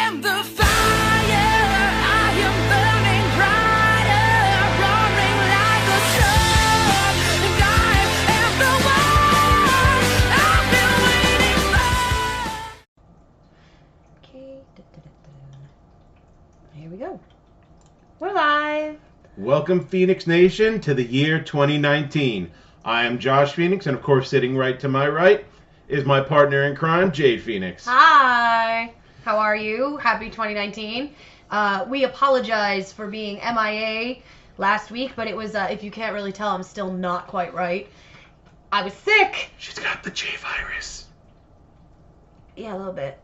am the fire, I am burning brighter, roaring like a storm, and I am the one I've been waiting for. Okay. Here we go. We're live. Welcome, Phoenix Nation, to the year 2019. I am Josh Phoenix, and of course, sitting right to my right is my partner in crime, Jade Phoenix. Hi. How are you? Happy 2019. We apologize for being MIA last week, but it was, if you can't really tell, I'm still not quite right. I was sick. She's got the J virus. Yeah, a little bit.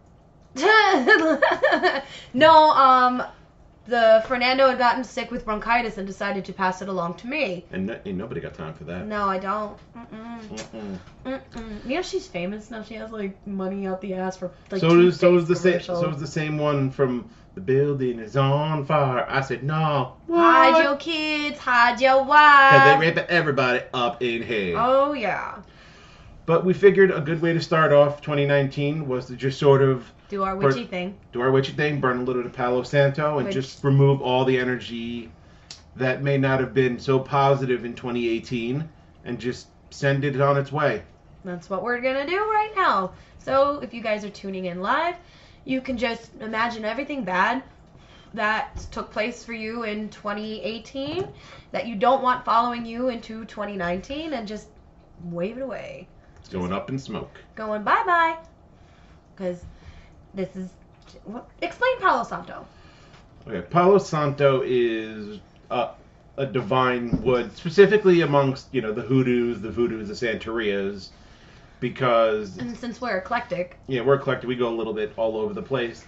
No, the Fernando had gotten sick with bronchitis and decided to pass it along to me. And nobody got time for that. No, I don't. You know she's famous now. She has like money out the ass for like. So is the same one from The Building Is on Fire. I said no. Hide your kids, hide your wife. Because they raping everybody up in here. Oh yeah. But we figured a good way to start off 2019 was to just sort of do our witchy thing. Burn a little of Palo Santo, and just remove all the energy that may not have been so positive in 2018, and just send it on its way. That's what we're going to do right now. So if you guys are tuning in live, you can just imagine everything bad that took place for you in 2018 that you don't want following you into 2019, and just wave it away. It's going up in smoke. Going bye-bye. Because this is... Explain Palo Santo. Okay, Palo Santo is a divine wood, specifically amongst, the hoodoos, the Santerias, because... And since we're eclectic... Yeah, we're eclectic. We go a little bit all over the place.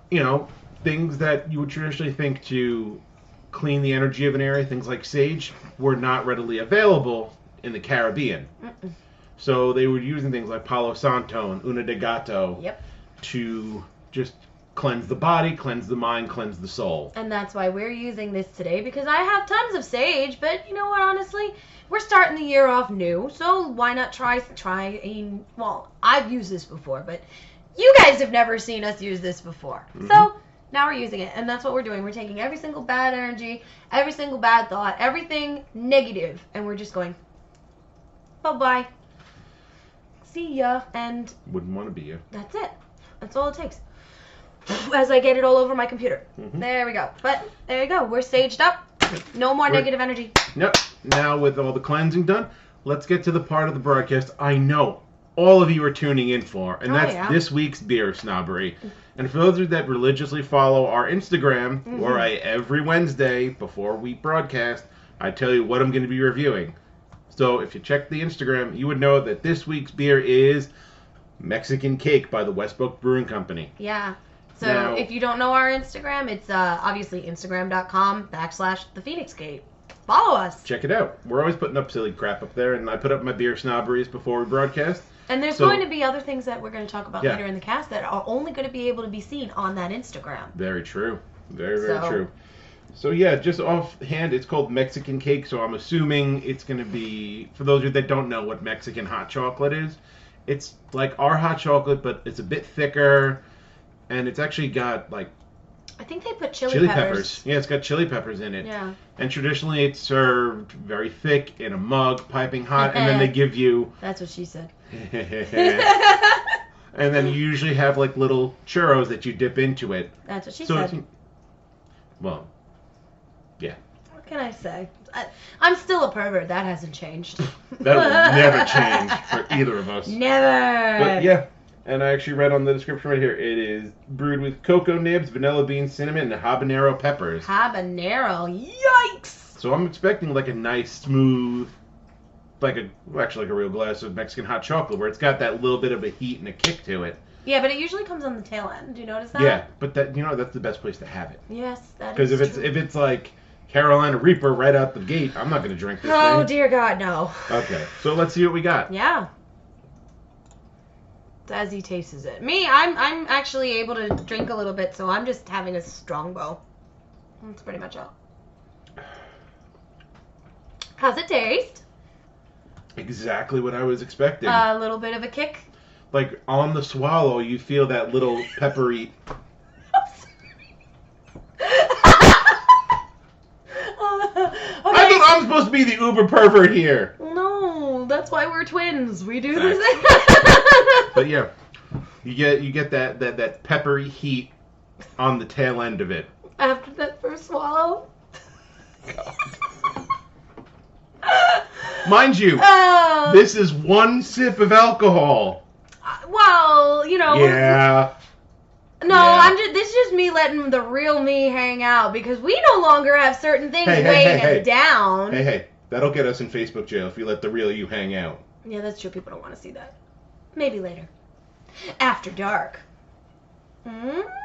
Things that you would traditionally think to clean the energy of an area, things like sage, were not readily available in the Caribbean. Mm-mm. So they were using things like Palo Santo and Una de Gato to just cleanse the body, cleanse the mind, cleanse the soul. And that's why we're using this today, because I have tons of sage, but you know what, honestly? We're starting the year off new, so why not try well, I've used this before, but you guys have never seen us use this before. Mm-hmm. So now we're using it, and that's what we're doing. We're taking every single bad energy, every single bad thought, everything negative, and we're just going, bye-bye. See ya, and... Wouldn't want to be you. That's it. That's all it takes. As I get it all over my computer. Mm-hmm. There we go. But there you go. We're saged up. No more negative energy. Nope. Now with all the cleansing done, let's get to the part of the broadcast I know all of you are tuning in for, and that's this week's beer snobbery. And for those of you that religiously follow our Instagram, where every Wednesday before we broadcast, I tell you what I'm going to be reviewing. So if you check the Instagram, you would know that this week's beer is Mexican Cake by the Westbrook Brewing Company. Yeah. So if you don't know our Instagram, it's obviously Instagram.com/the Feinics Gate. Follow us. Check it out. We're always putting up silly crap up there, and I put up my beer snobberies before we broadcast. And there's going to be other things that we're going to talk about later in the cast that are only going to be able to be seen on that Instagram. Very true. Very true. So yeah, just offhand, it's called Mexican Cake, so I'm assuming it's going to be, for those of you that don't know what Mexican hot chocolate is, it's like our hot chocolate, but it's a bit thicker, and it's actually got, like... I think they put chili peppers. Yeah, it's got chili peppers in it. Yeah. And traditionally it's served very thick in a mug, piping hot, and then they give you... That's what she said. And then you usually have, like, little churros that you dip into it. That's what she said. Well... Yeah. What can I say? I'm still a pervert. That hasn't changed. That will never change for either of us. Never. But yeah, and I actually read on the description right here, it is brewed with cocoa nibs, vanilla beans, cinnamon, and habanero peppers. Habanero. Yikes! So I'm expecting like a nice, smooth, like a real glass of Mexican hot chocolate where it's got that little bit of a heat and a kick to it. Yeah, but it usually comes on the tail end. Do you notice that? Yeah, but that's the best place to have it. Yes, that is true. Because if it's like Carolina Reaper right out the gate, I'm not going to drink this thing. Oh, dear God, no. Okay, so let's see what we got. Yeah. As he tastes it. Me, I'm actually able to drink a little bit, so I'm just having a strong bow. That's pretty much all. How's it taste? Exactly what I was expecting. A little bit of a kick? like on the swallow, you feel that little peppery. I thought I'm supposed to be the uber pervert here. No, that's why we're twins. We do the same. But yeah, you get that peppery heat on the tail end of it. After that first swallow. Mind you, this is one sip of alcohol. Well, you know. Yeah. No, Yeah. this is just me letting the real me hang out because we no longer have certain things weighing us down. Hey, that'll get us in Facebook jail if you let the real you hang out. Yeah, that's true. People don't want to see that. Maybe later. After dark.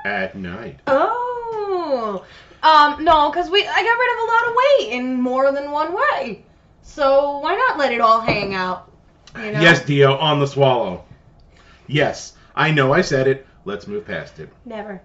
At night. Oh. No, because I got rid of a lot of weight in more than one way. So why not let it all hang out? You know? Yes, Dio, on the swallow. Yes, I know I said it. Let's move past it. Never.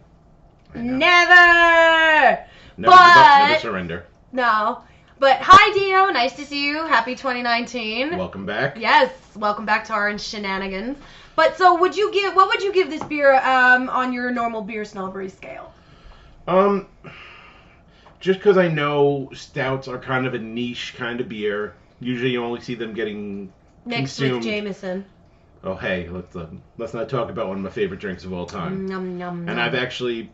Never But surrender. no. But hi, Dio. Nice to see you. Happy 2019. Welcome back. Yes, welcome back to our shenanigans. But so, what would you give this beer on your normal beer snobbery scale? Just because I know stouts are kind of a niche kind of beer. Usually, you only see them getting Mixed consumed. with Jameson. Oh, hey, let's not talk about one of my favorite drinks of all time. Nom, nom, And nom. I've actually,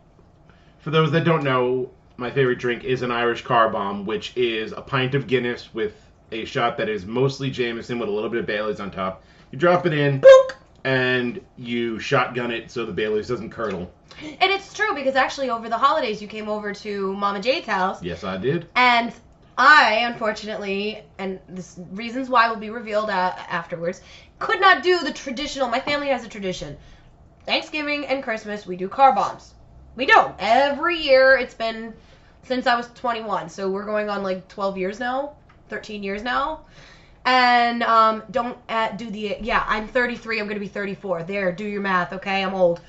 for those that don't know, my favorite drink is an Irish car bomb, which is a pint of Guinness with a shot that is mostly Jameson with a little bit of Baileys on top. You drop it in, Boink! and you shotgun it so the Baileys doesn't curdle. And it's true because actually over the holidays you came over to Mama Jade's house. Yes, I did. And I, unfortunately, and this reasons why will be revealed afterwards, could not do the traditional. My family has a tradition. Thanksgiving and Christmas, we do car bombs. We don't. Every year, it's been since I was 21. So we're going on like 12 years now, 13 years now. And don't do the, yeah, I'm 33, I'm going to be 34. There, do your math, okay? I'm old.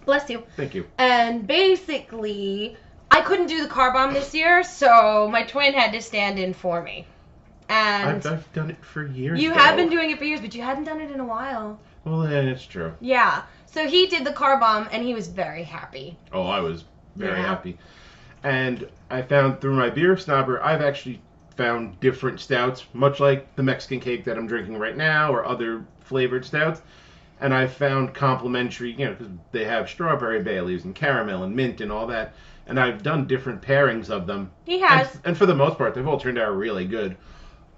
Bless you. Thank you. And basically, I couldn't do the car bomb this year, so my twin had to stand in for me. And I've done it for years. you though. have been doing it for years, but you hadn't done it in a while. Well, yeah, it's true. Yeah. So he did the car bomb, and he was very happy. Oh, I was very Yeah. happy. And I found through my beer snobber, I've actually found different stouts, much like the Mexican cake that I'm drinking right now, or other flavored stouts. And I found complementary, because they have strawberry Baileys and caramel and mint and all that. And I've done different pairings of them. He has. And for the most part, they've all turned out really good.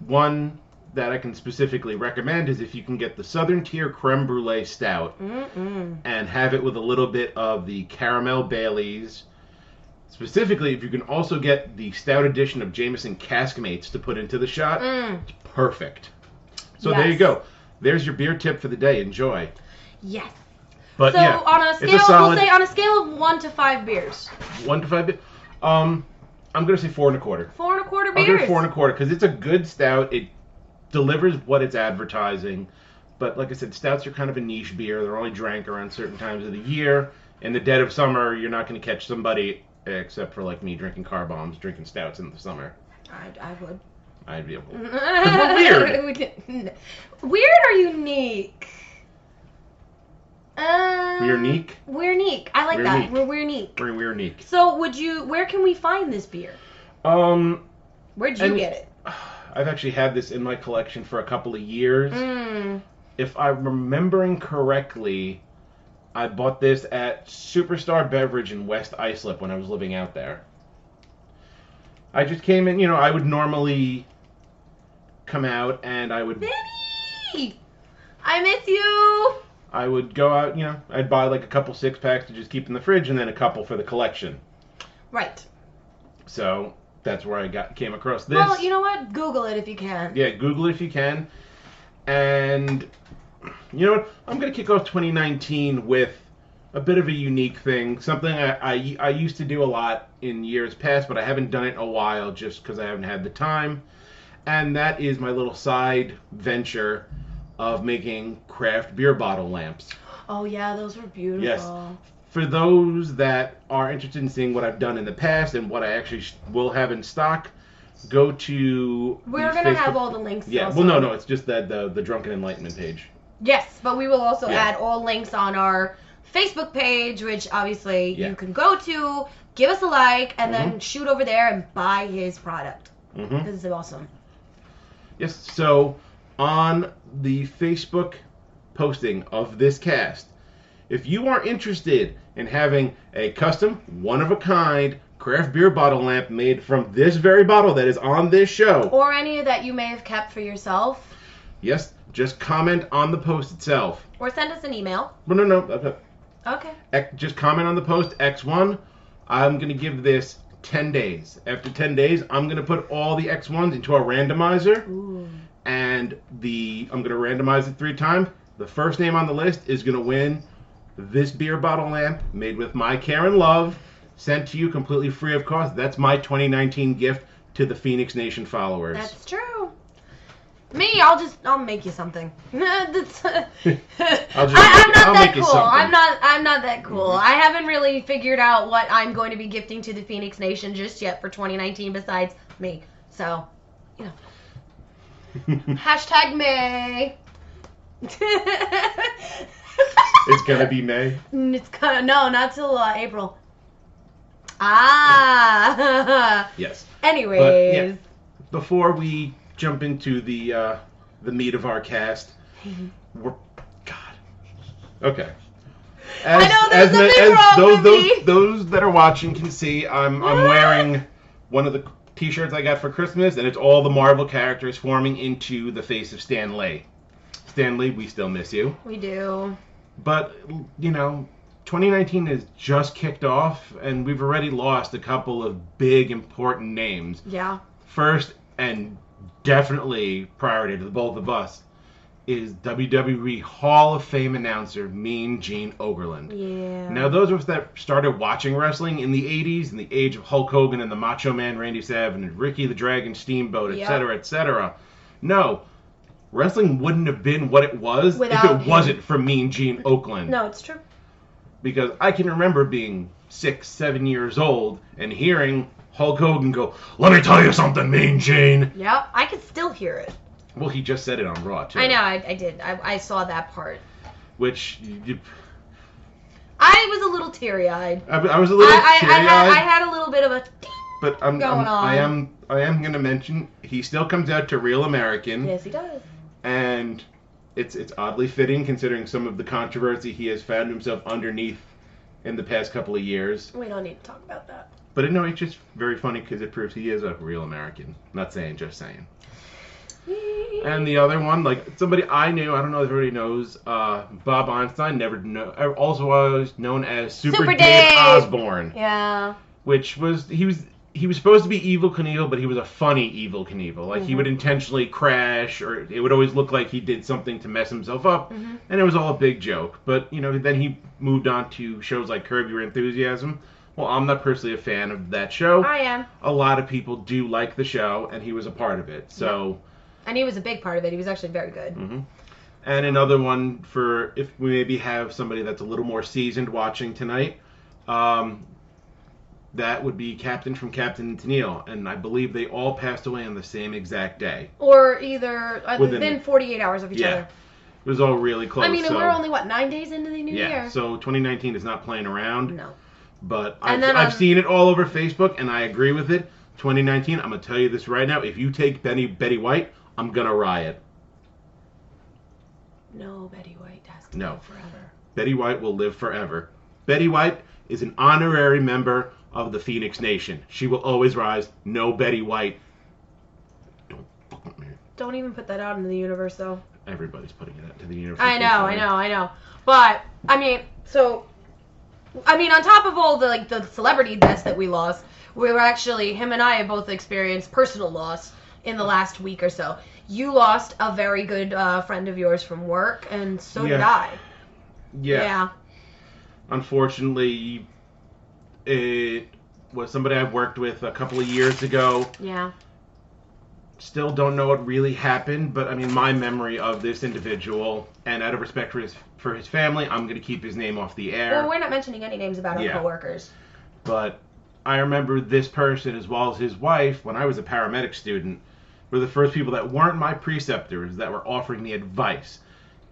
One that I can specifically recommend is if you can get the Southern Tier Creme Brulee Stout and have it with a little bit of the caramel Baileys. Specifically, if you can also get the stout edition of Jameson Caskmates to put into the shot, it's perfect. So there you go. There's your beer tip for the day. Enjoy. Yes. But So yeah, on a scale, it's a solid we'll say on a scale of 1 to 5 beers. 1 to 5. I'm gonna say 4 1/4. 4 1/4 I'll beers. give it 4 1/4 because it's a good stout. It delivers what it's advertising. But like I said, stouts are kind of a niche beer. They're only drank around certain times of the year. In the dead of summer, you're not going to catch somebody, except for like me, drinking car bombs, drinking stouts in the summer. I would. I'd be able to. We're weird. Weird or unique? We're unique. We're unique. I like We're that. unique. We're unique. We're unique. So where can we find this beer? Where'd you get it? I've actually had this in my collection for a couple of years. If I'm remembering correctly, I bought this at Superstar Beverage in West Islip when I was living out there. I just came in, I would normally come out and I would... Vinny! I miss you! I would go out, I'd buy like a couple 6-packs to just keep in the fridge and then a couple for the collection. Right. So that's where I came across this. Well, you know what? Google it if you can. Yeah, Google it if you can. And you know what? I'm going to kick off 2019 with a bit of a unique thing. Something I used to do a lot in years past, but I haven't done it in a while just because I haven't had the time. And that is my little side venture of making craft beer bottle lamps. Oh, yeah, those were beautiful. Yes. For those that are interested in seeing what I've done in the past and what I actually will have in stock, go to... We're going to have all the links. Yeah, also. well, no, it's just the Drunken Enlightenment page. Yes, but we will also Yeah. add all links on our Facebook page, which obviously Yeah. you can go to, give us a like, and Mm-hmm. then shoot over there and buy his product. Mm-hmm. This is awesome. Yes, so on the Facebook posting of this cast, if you are interested in having a custom, one-of-a-kind craft beer bottle lamp made from this very bottle that is on this show, Or any that you may have kept for yourself, yes, just comment on the post itself. or send us an email. No. Okay. Just comment on the post, X1. I'm going to give this 10 days. After 10 days, I'm going to put all the X1s into a randomizer. Ooh. And I'm going to randomize it 3 times. The first name on the list is going to win this beer bottle lamp made with my care and love, sent to you completely free of cost. That's my 2019 gift to the Feinics Nation followers. That's true. Me, I'll make you something. That's, I'm not that make you cool. something. I'm not that cool. I haven't really figured out what I'm going to be gifting to the Feinics Nation just yet for 2019 besides me. So, you know. Hashtag May. It's going to be May. It's kind of, no, not till April. Ah. Yes. Anyways. But, yeah. Before we jump into the meat of our cast, we're God. Okay. I know there's something wrong with me. Those that are watching can see, I'm wearing one of the T-shirts I got for Christmas, and it's all the Marvel characters forming into the face of Stan Lee. Stan Lee, we still miss you. We do. But 2019 has just kicked off, and we've already lost a couple of big important names. Yeah. First, and definitely priority to the both of us, is WWE Hall of Fame announcer Mean Gene Okerlund. Yeah. Now, those of us that started watching wrestling in the 80s, in the age of Hulk Hogan and the Macho Man Randy Savage and Ricky the Dragon Steamboat, etc., etc., no, wrestling wouldn't have been what it was if it wasn't for Mean Gene Okerlund. No, it's true. Because I can remember being 6, 7 years old and hearing Hulk Hogan go, "Let me tell you something, Mean Gene." Yeah, I can still hear it. Well, he just said it on Raw, too. I know, I did. I saw that part. Which, I was a little teary-eyed. I was a little teary-eyed. I had a little bit of a ding but going on. I am going to mention, he still comes out to Real American. Yes, he does. And it's oddly fitting considering some of the controversy he has found himself underneath in the past couple of years. We don't need to talk about that. But no, it's just very funny because it proves he is a real American. Not saying, just saying. And the other one, like somebody I knew, I don't know if everybody knows, Bob Einstein, also was known as Super Dave Osborne. Yeah. Which was, he was supposed to be Evil Knievel, but he was a funny Evil Knievel. Like, he would intentionally crash, or it would always look like he did something to mess himself up, and it was all a big joke. But, then he moved on to shows like Curb Your Enthusiasm. Well, I'm not personally a fan of that show. I am. A lot of people do like the show, and he was a part of it, so... And he was a big part of it. He was actually very good. Mm-hmm. And another one for if we maybe have somebody that's a little more seasoned watching tonight, that would be Captain from Captain and Tennille. And I believe they all passed away on the same exact day. Or either within 48 hours of each other. It was all really close. I mean, and we're only, 9 days into the new year? Yeah, so 2019 is not playing around. No. But I've seen it all over Facebook, and I agree with it. 2019, I'm going to tell you this right now. If you take Betty White, I'm going to riot. No, Betty White has to live forever. Betty White will live forever. Betty White is an honorary member of the Feinics Nation. She will always rise. No Betty White. Don't fuck with me. Don't even put that out into the universe, though. Everybody's putting it out into the universe. I know. But, on top of all the celebrity deaths that we lost, we were actually, him and I have both experienced personal loss in the last week or so. You lost a very good friend of yours from work, and so did I. Yeah. Unfortunately, it was somebody I worked with a couple of years ago. Yeah. Still don't know what really happened, but my memory of this individual, and out of respect for his family, I'm going to keep his name off the air. Well, we're not mentioning any names about our coworkers. But I remember this person, as well as his wife, when I was a paramedic student, were the first people that weren't my preceptors that were offering me advice,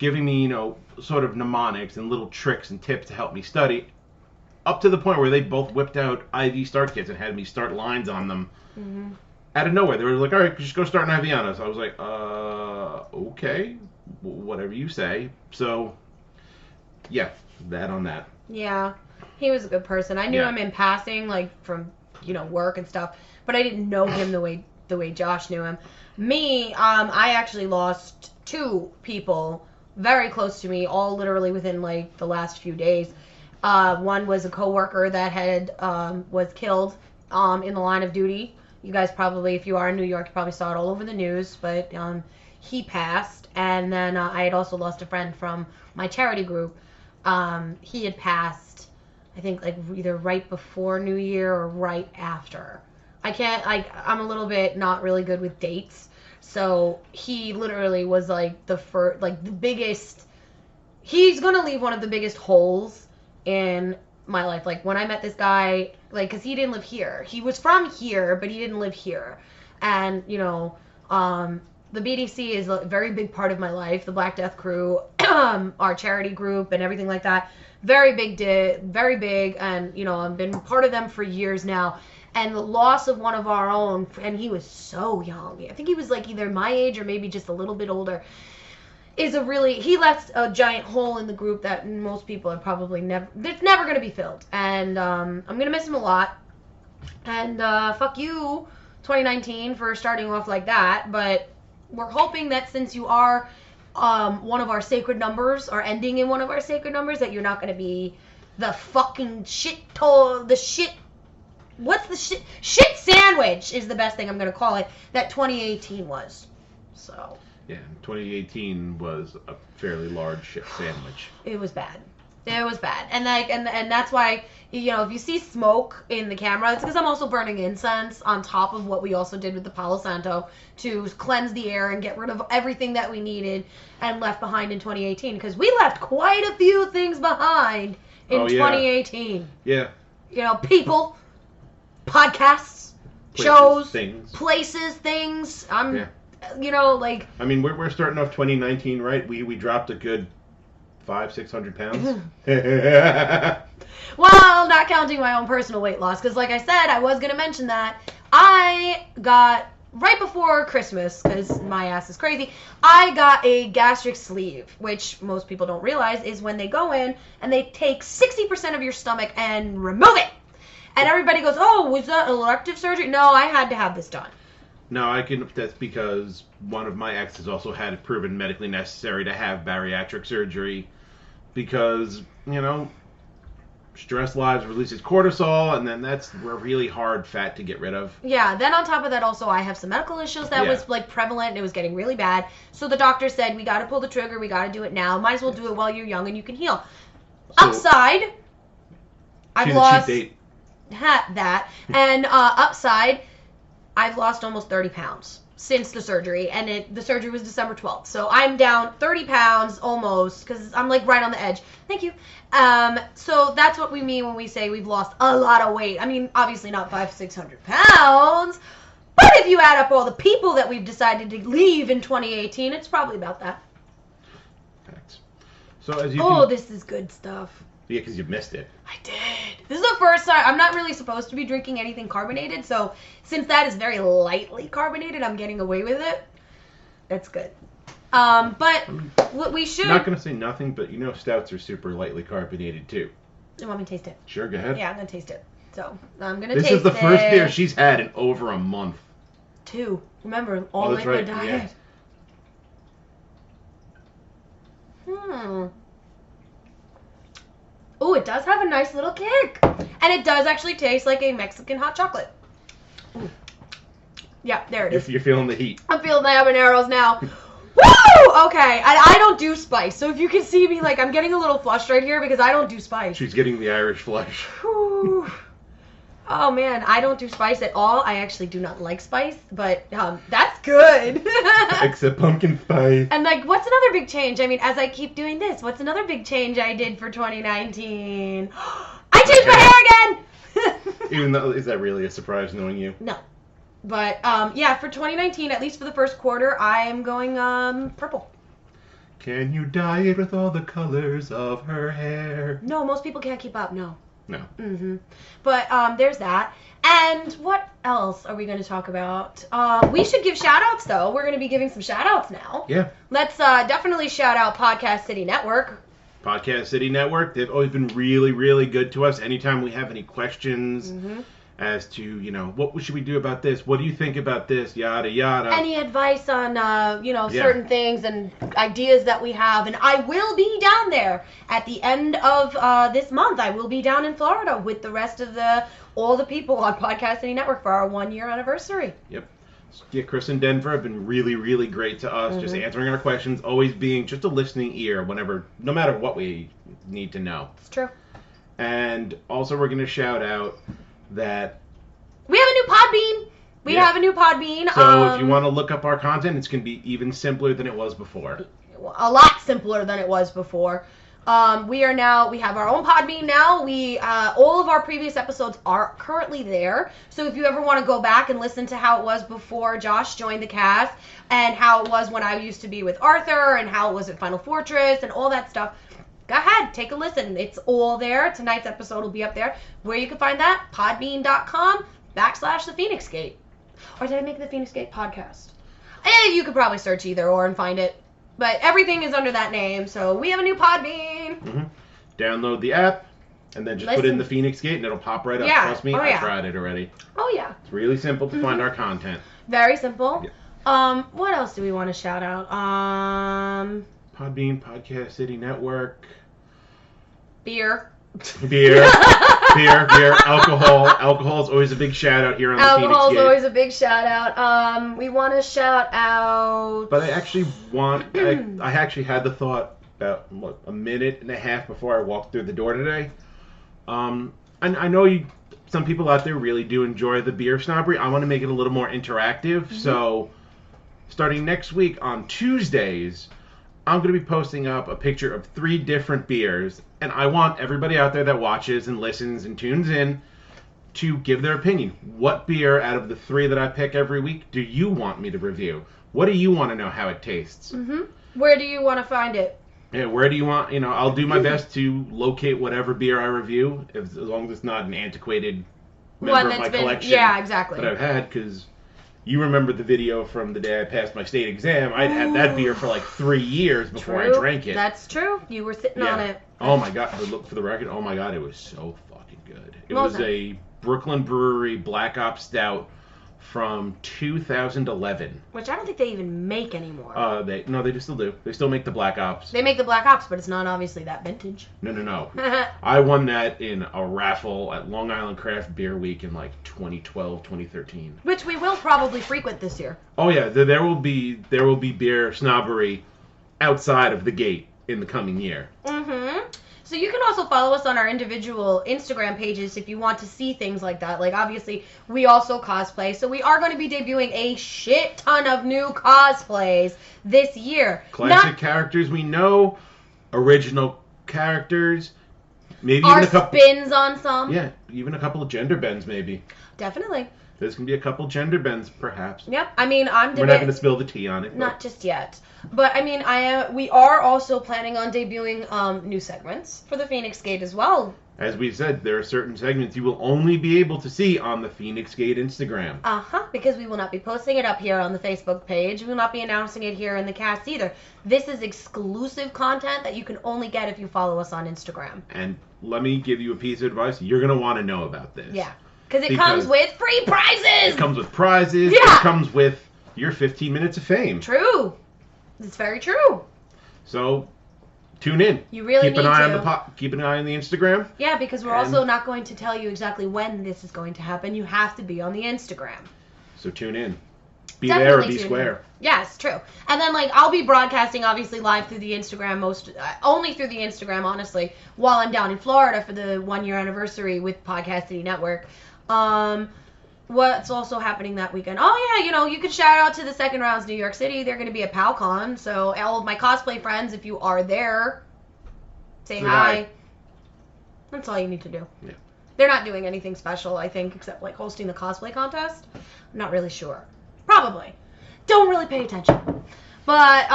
giving me, sort of mnemonics and little tricks and tips to help me study, up to the point where they both whipped out IV start kits and had me start lines on them. Mm-hmm. Out of nowhere. They were like, all right, just go start an IV on us. I was like, okay, whatever you say. So, yeah, that on that. Yeah, he was a good person. I knew him in passing, like, from, work and stuff, but I didn't know him the way Josh knew him. Me, I actually lost 2 people very close to me, all literally within, like, the last few days. One was a coworker that had was killed in the line of duty. You guys probably, if you are in New York, you probably saw it all over the news, but he passed. And then I had also lost a friend from my charity group. He had passed, I think, like, either right before New Year or right after. I'm a little bit not really good with dates. So he literally was, like, the biggest, he's going to leave one of the biggest holes in my life. Like, when I met this guy, like, because he didn't live here. He was from here, but he didn't live here. And, the BDC is a very big part of my life. The Black Death Crew, our charity group, and everything like that. Very big, and, I've been part of them for years now. And the loss of one of our own, and he was so young. I think he was, like, either my age or maybe just a little bit older. He left a giant hole in the group that most people are probably it's never going to be filled. And I'm going to miss him a lot. And fuck you, 2019, for starting off like that. But we're hoping that since you are one of our sacred numbers, or ending in one of our sacred numbers, that you're not going to be the fucking what's the shit sandwich is the best thing I'm going to call it, that 2018 was. So... Yeah, 2018 was a fairly large shit sandwich. It was bad. And and that's why, if you see smoke in the camera, it's because I'm also burning incense on top of what we also did with the Palo Santo to cleanse the air and get rid of everything that we needed and left behind in 2018, because we left quite a few things behind in 2018. Yeah. People, podcasts, shows, places, things. I mean, we're starting off 2019, right? We dropped a good 500-600 pounds. Well, not counting my own personal weight loss, because like I said, I was going to mention that I got, right before Christmas, because my ass is crazy, I got a gastric sleeve, which most people don't realize is when they go in and they take 60% of your stomach and remove it. And everybody goes, oh, was that elective surgery? No, I had to have this done. No, that's because one of my exes also had it proven medically necessary to have bariatric surgery because, stress lives releases cortisol, and then that's really hard fat to get rid of. Yeah, then on top of that also I have some medical issues that was, like, prevalent, and it was getting really bad. So the doctor said, we got to pull the trigger, we got to do it now. Might as well do it while you're young and you can heal. So, upside, I've lost that, and upside, I've lost almost 30 pounds since the surgery, and the surgery was December 12th. So I'm down 30 pounds almost, because I'm, like, right on the edge. Thank you. So that's what we mean when we say we've lost a lot of weight. I mean, obviously not 500-600 pounds, but if you add up all the people that we've decided to leave in 2018, it's probably about that. Thanks. So as this is good stuff. Yeah, because you missed it. I did. This is the first time. I'm not really supposed to be drinking anything carbonated, so since that is very lightly carbonated, I'm getting away with it. That's good. But what we should... I'm not going to say nothing, but stouts are super lightly carbonated, too. You want me to taste it? Sure, go ahead. Yeah, I'm going to taste it. So, I'm going to taste it. This is the first beer she's had in over a month. 2. Remember, all liquid diet. Yeah. Oh, it does have a nice little kick. And it does actually taste like a Mexican hot chocolate. Ooh. Yeah, there it is. You're feeling the heat. I'm feeling the habaneros now. Woo! Okay, I don't do spice. So if you can see me, like, I'm getting a little flushed right here because I don't do spice. She's getting the Irish flush. Oh, man, I don't do spice at all. I actually do not like spice, but that's good. Except pumpkin spice. And, like, what's another big change? I mean, as I keep doing this, what's another big change I did for 2019? I changed my hair again! Even though, is that really a surprise knowing you? No. But, yeah, for 2019, at least for the first quarter, I am going purple. Can you dye it with all the colors of her hair? No, most people can't keep up. No. No. But there's that. And what else are we going to talk about? We should give shout-outs, though. We're going to be giving some shout-outs now. Yeah. Let's definitely shout out Podcast City Network. Podcast City Network, they've always been really, really good to us. Anytime we have any questions as to, what should we do about this? What do you think about this? Yada, yada. Any advice on, certain things and ideas that we have. And I will be down there at the end of this month. I will be down in Florida with the rest of all the people on Podcast City Network for our 1-year anniversary. Yep. Yeah, Chris and Denver have been really, really great to us, just answering our questions, always being just a listening ear no matter what we need to know. It's true. And also we're going to shout out that we have a new Podbean. We have a new Podbean. So if you want to look up our content, it's going to be even simpler than it was before. A lot simpler than it was before. We have our own Podbean now. All of our previous episodes are currently there. So if you ever want to go back and listen to how it was before Josh joined the cast, and how it was when I used to be with Arthur, and how it was at Final Fortress, and all that stuff, go ahead, take a listen. It's all there. Tonight's episode will be up there. Where you can find that, podbean.com/the Feinics Gate. Or did I make the Feinics Gate podcast? You could probably search either or and find it. But everything is under that name, so we have a new Podbean. Download the app, and then just put in the Feinics Gate, and it'll pop right up. Yeah. Trust me, I tried it already. Oh, yeah. It's really simple to find our content. Very simple. Yeah. What else do we want to shout out? Podbean, Podcast City Network. Beer. Beer, alcohol. Alcohol is always a big shout out here on the Feinics Gate. Alcohol is always a big shout out. We want to shout out. But I actually I actually had the thought about a minute and a half before I walked through the door today. And I know some people out there really do enjoy the beer snobbery. I want to make it a little more interactive. So starting next week on Tuesdays, I'm going to be posting up a picture of 3 different beers, and I want everybody out there that watches and listens and tunes in to give their opinion. What beer out of the 3 that I pick every week do you want me to review? What do you want to know how it tastes? Where do you want to find it? Yeah, where do you want, I'll do my best to locate whatever beer I review, as long as it's not an antiquated member of my collection that I've had, because you remember the video from the day I passed my state exam. I'd had that beer for like 3 years before I drank it. That's true. You were sitting on it. Oh my god, look for the record. Oh my god, it was so fucking good. It was a Brooklyn Brewery Black Ops Stout from 2011. Which I don't think they even make anymore. They still do. They still make the Black Ops. They make the Black Ops, but it's not obviously that vintage. No. I won that in a raffle at Long Island Craft Beer Week in like 2012, 2013. Which we will probably frequent this year. Oh yeah, there will be beer snobbery outside of the gate in the coming year. So you can also follow us on our individual Instagram pages if you want to see things like that. Like, obviously, we also cosplay, so we are going to be debuting a shit ton of new cosplays this year. Classic characters we know, original characters, maybe our even a couple spins on some. Yeah, even a couple of gender bends, maybe. Definitely. There's going to be a couple gender bends, perhaps. Yep. I mean, we're not going to spill the tea on it. Not just yet. But, I mean, we are also planning on debuting new segments for the Feinics Gate as well. As we said, there are certain segments you will only be able to see on the Feinics Gate Instagram. Because we will not be posting it up here on the Facebook page. We will not be announcing it here in the cast either. This is exclusive content that you can only get if you follow us on Instagram. And let me give you a piece of advice. You're going to want to know about this. Yeah. Because it comes with free prizes! It comes with prizes. Yeah. It comes with your 15 minutes of fame. True. It's very true. So, tune in. You really keep an eye on keep an eye on the Instagram. Yeah, because we're also not going to tell you exactly when this is going to happen. You have to be on the Instagram. So tune in. Be there or be square. Yes, true. And then, I'll be broadcasting, obviously, live through the Instagram, only through the Instagram, honestly, while I'm down in Florida for the 1-year anniversary with Podcast City Network. What's also happening that weekend? Oh, yeah, you could shout out to the Second Rounds New York City. They're going to be at PalCon, so all of my cosplay friends, if you are there, say hi. That's all you need to do. Yeah. They're not doing anything special, I think, except, hosting the cosplay contest. I'm not really sure. Probably. Don't really pay attention. But,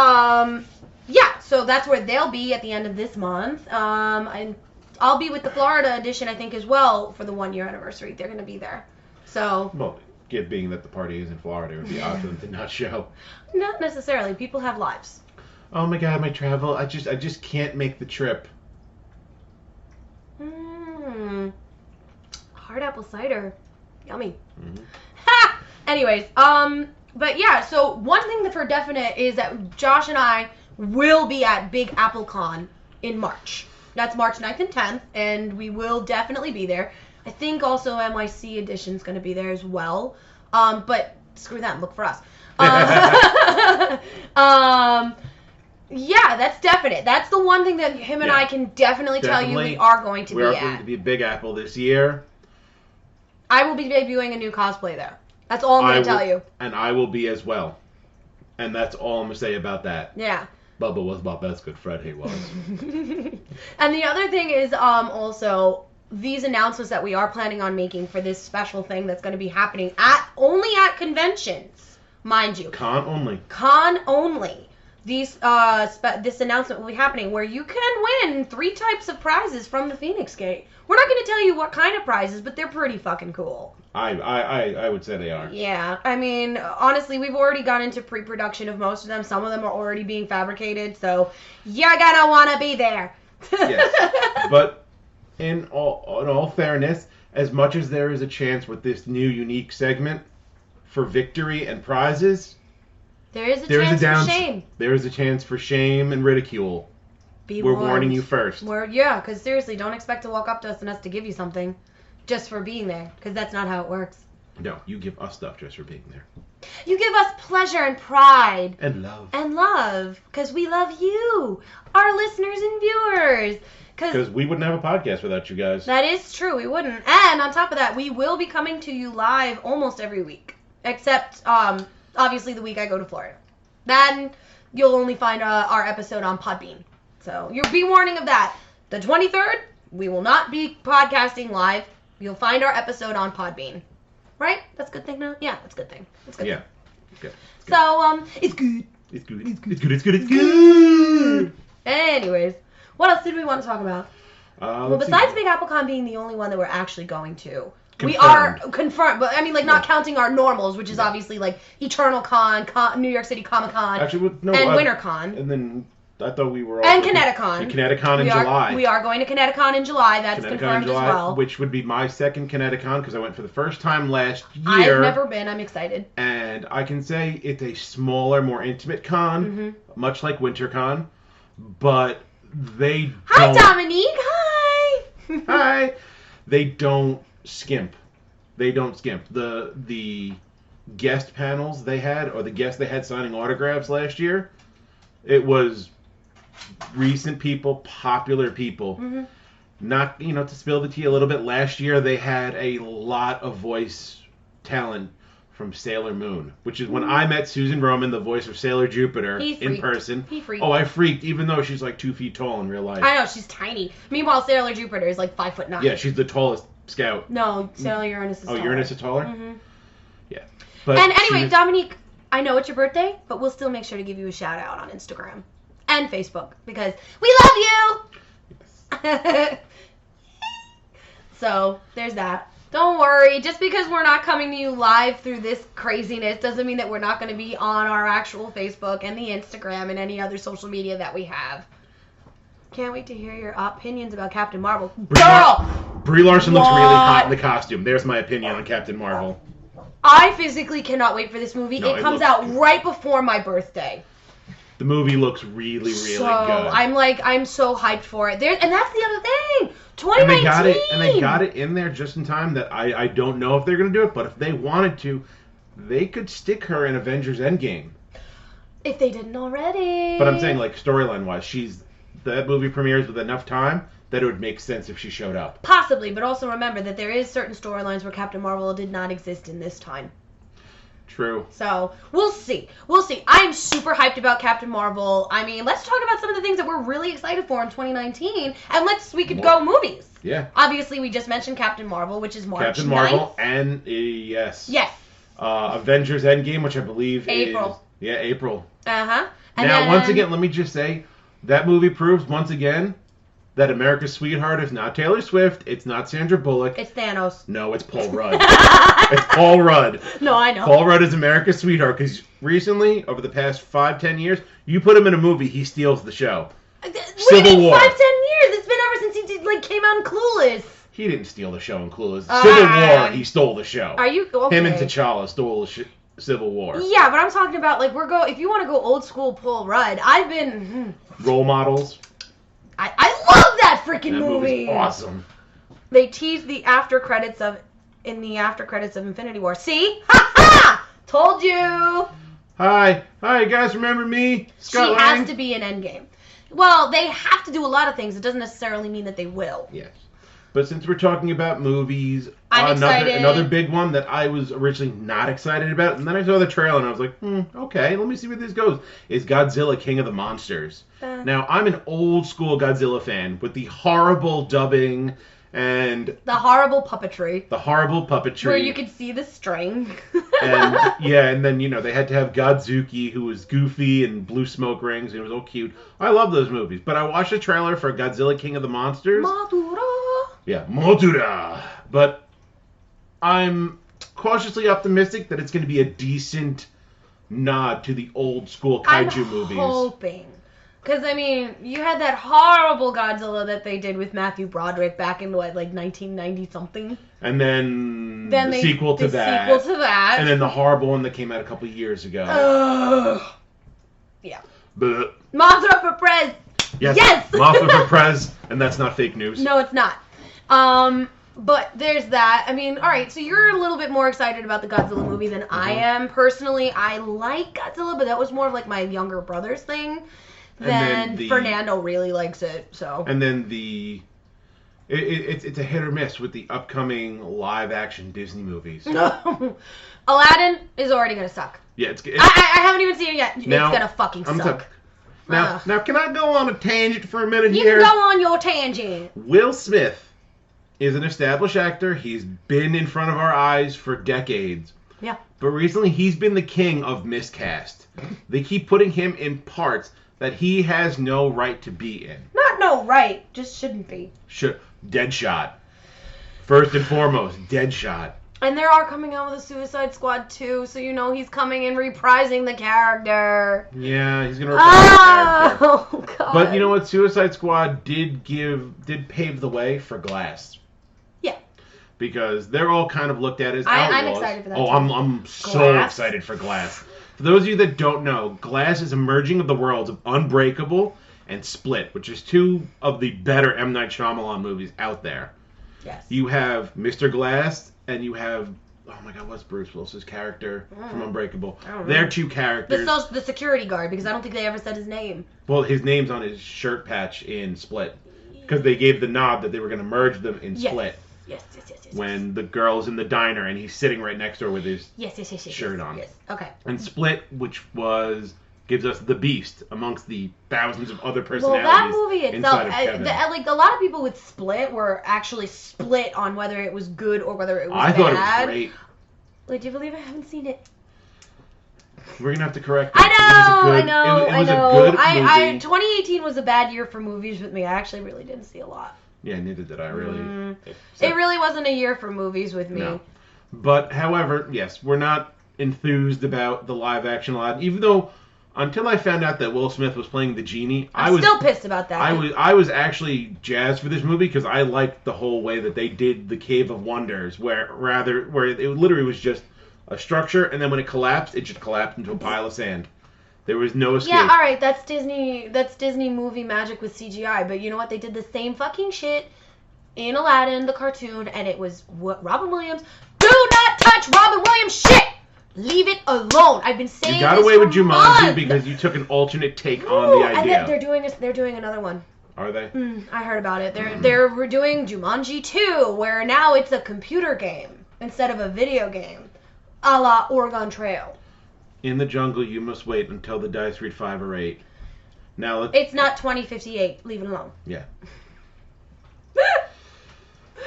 yeah, so that's where they'll be at the end of this month. And I'll be with the Florida edition, I think, as well for the 1-year anniversary. They're going to be there. So. Well, being that the party is in Florida, it would be odd for them to not show. Not necessarily. People have lives. Oh my God, my travel! I just can't make the trip. Hard apple cider, yummy. Mm-hmm. Ha! Anyways, but yeah. So one thing for definite is that Josh and I will be at Big Apple Con in March. That's March 9th and 10th, and we will definitely be there. I think also NYC edition's going to be there as well. But screw that, look for us. Yeah, that's definite. That's the one thing that him and I can definitely tell you we are going to be at. We are going to be Big Apple this year. I will be debuting a new cosplay there. That's all I'm going to tell you. And I will be as well. And that's all I'm going to say about that. Yeah. Bubba was my best good friend, he was. And the other thing is also these announcements that we are planning on making for this special thing that's going to be happening only at conventions, mind you. Con only. Con only. This announcement will be happening where you can win 3 types of prizes from the Feinics Gate. We're not going to tell you what kind of prizes, but they're pretty fucking cool. I would say they are. Yeah, I mean, honestly, we've already gone into pre-production of most of them. Some of them are already being fabricated, so you're gonna want to be there. Yes, but in all fairness, as much as there is a chance with this new unique segment for victory and prizes, there is a chance for shame. There is a chance for shame and ridicule. We're warning you first. Yeah, because seriously, don't expect to walk up to us and us to give you something just for being there, because that's not how it works. No, you give us stuff just for being there. You give us pleasure and pride. And love. And love, because we love you, our listeners and viewers. Because we wouldn't have a podcast without you guys. That is true, we wouldn't. And on top of that, we will be coming to you live almost every week, except obviously the week I go to Florida. Then you'll only find our episode on Podbean. So you'll be warning of that. The 23rd, we will not be podcasting live. You'll find our episode on Podbean. Right? That's a good thing now? Yeah, that's a good thing. That's a good thing. Good. So, it's good. It's good. It's good. Anyways, what else did we want to talk about? Well, besides Big Apple Con being the only one that we're actually going to, we are confirmed, but I mean, like, not counting our normals, which is obviously, like, Eternal Con, New York City Comic Con, and WinterCon. And then I thought we were and Kineticon. And Kineticon in July. We are going to Kineticon in July. That's confirmed as well. Which would be my second Kineticon because I went for the first time last year. I've never been. I'm excited. And I can say it's a smaller, more intimate con, much like WinterCon, but they don't... Hi, Dominique. Hi. Hi. They don't skimp. The guest panels they had, or the guests they had signing autographs last year, it was recent people, popular people. Not, to spill the tea a little bit, last year they had a lot of voice talent from Sailor Moon, which is when I met Susan Roman, the voice of Sailor Jupiter, in person. He freaked. Oh, I freaked, even though she's like 2 feet tall in real life. I know, she's tiny. Meanwhile, Sailor Jupiter is like 5'9". Yeah, she's the tallest scout. No, Sailor Uranus is taller. Oh, Uranus is taller? Yeah. But and anyway, Dominique, I know it's your birthday, but we'll still make sure to give you a shout out on Instagram and Facebook because we love you. Yes. So there's that. Don't worry, just because we're not coming to you live through this craziness doesn't mean that we're not going to be on our actual Facebook and the Instagram and any other social media that we have. Can't wait to hear your opinions about Captain Marvel. Brie Larson looks really hot in the costume. There's my opinion on Captain Marvel. I physically cannot wait for this movie. No, it comes out right before my birthday. The movie looks really, really good. I'm so hyped for it. And that's the other thing. 2019. And they got it in there just in time that I don't know if they're going to do it, but if they wanted to, they could stick her in Avengers Endgame. If they didn't already. But I'm saying, like, storyline-wise, that movie premieres with enough time that it would make sense if she showed up. Possibly, but also remember that there is certain storylines where Captain Marvel did not exist in this time. True. So, we'll see. I'm super hyped about Captain Marvel. I mean, let's talk about some of the things that we're really excited for in 2019, and we could go movies. Yeah. Obviously, we just mentioned Captain Marvel, which is March 9th. Captain Marvel, and yes. Yes. Avengers Endgame, which I believe April. is... Yeah, April. Uh-huh. Now, once again, let me just say, That movie proves once again that America's sweetheart is not Taylor Swift. It's not Sandra Bullock. It's Thanos. No, it's Paul Rudd. It's Paul Rudd. No, I know. Paul Rudd is America's sweetheart because recently, over the past 5-10 years, you put him in a movie, he steals the show. Civil War. 5-10 years. It's been ever since he came out in Clueless. He didn't steal the show in Clueless. Civil War, he stole the show. Are you okay? Him and T'Challa stole the Civil War. Yeah, but I'm talking about like if you want to go old school Paul Rudd, I've been Role Models. I love that freaking movie. That movie's awesome. They teased the after credits of Infinity War. See? Ha ha! Told you. Hi, you guys remember me? Scott Lang? Has to be in Endgame. Well, they have to do a lot of things. It doesn't necessarily mean that they will. Yes. But since we're talking about movies, excited. Another big one that I was originally not excited about, and then I saw the trailer and I was like, okay, let me see where this goes, is Godzilla King of the Monsters. Now, I'm an old school Godzilla fan with the horrible dubbing and... The horrible puppetry. Where you could see the string. and then, they had to have Godzuki, who was goofy and blew smoke rings, and it was all cute. I love those movies. But I watched the trailer for Godzilla King of the Monsters. Yeah, Mothra. But I'm cautiously optimistic that it's going to be a decent nod to the old school kaiju movies. I'm hoping. Because, you had that horrible Godzilla that they did with Matthew Broderick back in, 1990-something? And then the sequel to that. And then the horrible one that came out a couple years ago. Yeah. But Mothra for Prez! Yes! Mothra for Prez, and that's not fake news. No, it's not. But there's that. Alright, so you're a little bit more excited about the Godzilla movie than I am. Personally, I like Godzilla, but that was more of my younger brother's thing. Then Fernando really likes it, so. And then it's a hit or miss with the upcoming live-action Disney movies. Aladdin is already gonna suck. Yeah, I haven't even seen it yet. It's gonna fucking suck. Now, can I go on a tangent for a minute here? You can go on your tangent. Will Smith is an established actor. He's been in front of our eyes for decades. Yeah. But recently, he's been the king of miscast. They keep putting him in parts that he has no right to be in. Not no right, just shouldn't be. Deadshot. First and foremost, Deadshot. And they are coming out with a Suicide Squad 2, so he's coming in reprising the character. Yeah, he's gonna reprise the character. Oh god. But you know what? Suicide Squad did pave the way for Glass. Yeah. Because they're all kind of looked at as outlaws. I'm excited for that. Oh, I'm so excited for Glass. For those of you that don't know, Glass is a merging of the worlds of Unbreakable and Split, which is two of the better M. Night Shyamalan movies out there. Yes. You have Mr. Glass, and you have, oh my god, what's Bruce Willis's character from Unbreakable? They're two characters. The security guard, because I don't think they ever said his name. Well, his name's on his shirt patch in Split, because they gave the nod that they were going to merge them in Split. Yes. When the girl's in the diner and he's sitting right next to her with his shirt on. Yes. Okay. And Split, which gives us the Beast amongst the thousands of other personalities. Well, that movie itself, a lot of people with Split were actually split on whether it was good or whether it was bad. I thought it was great. Wait, do you believe I haven't seen it? We're gonna have to correct it. I know. It was a good movie. 2018 was a bad year for movies with me. I actually really didn't see a lot. Yeah, neither did I really. It really wasn't a year for movies with me. No. But, however, yes, we're not enthused about the live-action Aladdin, even though until I found out that Will Smith was playing the genie, I was still pissed about that. I was actually jazzed for this movie because I liked the whole way that they did the Cave of Wonders, where it literally was just a structure, and then when it collapsed, it just collapsed into a pile of sand. There was no escape. Yeah, all right, that's Disney movie magic with CGI, but you know what? They did the same fucking shit in Aladdin, the cartoon, and it was Robin Williams. Do not touch Robin Williams shit! Leave it alone. I've been saying this. You got away with Jumanji because you took an alternate take on the idea. And they're doing another one. Are they? I heard about it. They're doing Jumanji 2, where now it's a computer game instead of a video game, a la Oregon Trail. In the jungle, you must wait until the dice read 5 or 8. Now it's not 2058. Leave it alone. Yeah.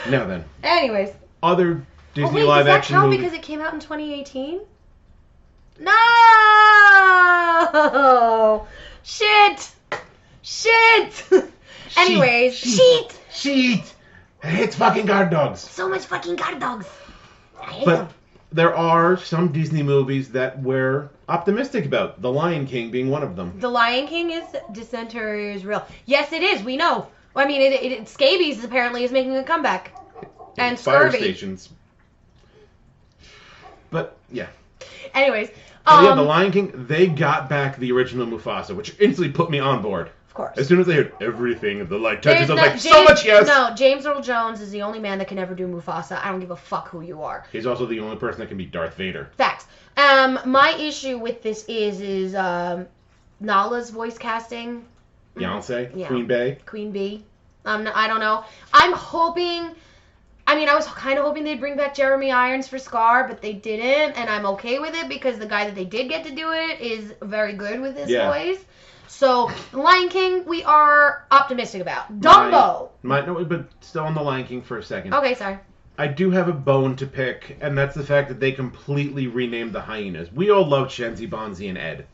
Now then. Anyways. Other Disney live action movies. Because it came out in 2018? No! Shit! Shit! Anyways, Sheet! It's fucking guard dogs. So much fucking guard dogs. I hate them. But there are some Disney movies that we're optimistic about. The Lion King being one of them. The Lion King is dysentery is real. Yes, it is. We know. I mean, scabies apparently is making a comeback. And fire scurvy. stations. But, yeah. Anyways. Yeah, The Lion King, they got back the original Mufasa, which instantly put me on board. Of course. As soon as they heard everything the light touches, I was like, so much yes! No, James Earl Jones is the only man that can ever do Mufasa. I don't give a fuck who you are. He's also the only person that can be Darth Vader. Facts. My issue with this is Nala's voice casting. Beyonce? Yeah. Queen Bey? Queen Bee. I don't know. I'm hoping... I mean, I was kind of hoping they'd bring back Jeremy Irons for Scar, but they didn't, and I'm okay with it because the guy that they did get to do it is very good with his voice. So, The Lion King, we are optimistic about. Dumbo! No, but still on The Lion King for a second. Okay, sorry. I do have a bone to pick, and that's the fact that they completely renamed the hyenas. We all loved Shenzi, Bonzi, and Ed.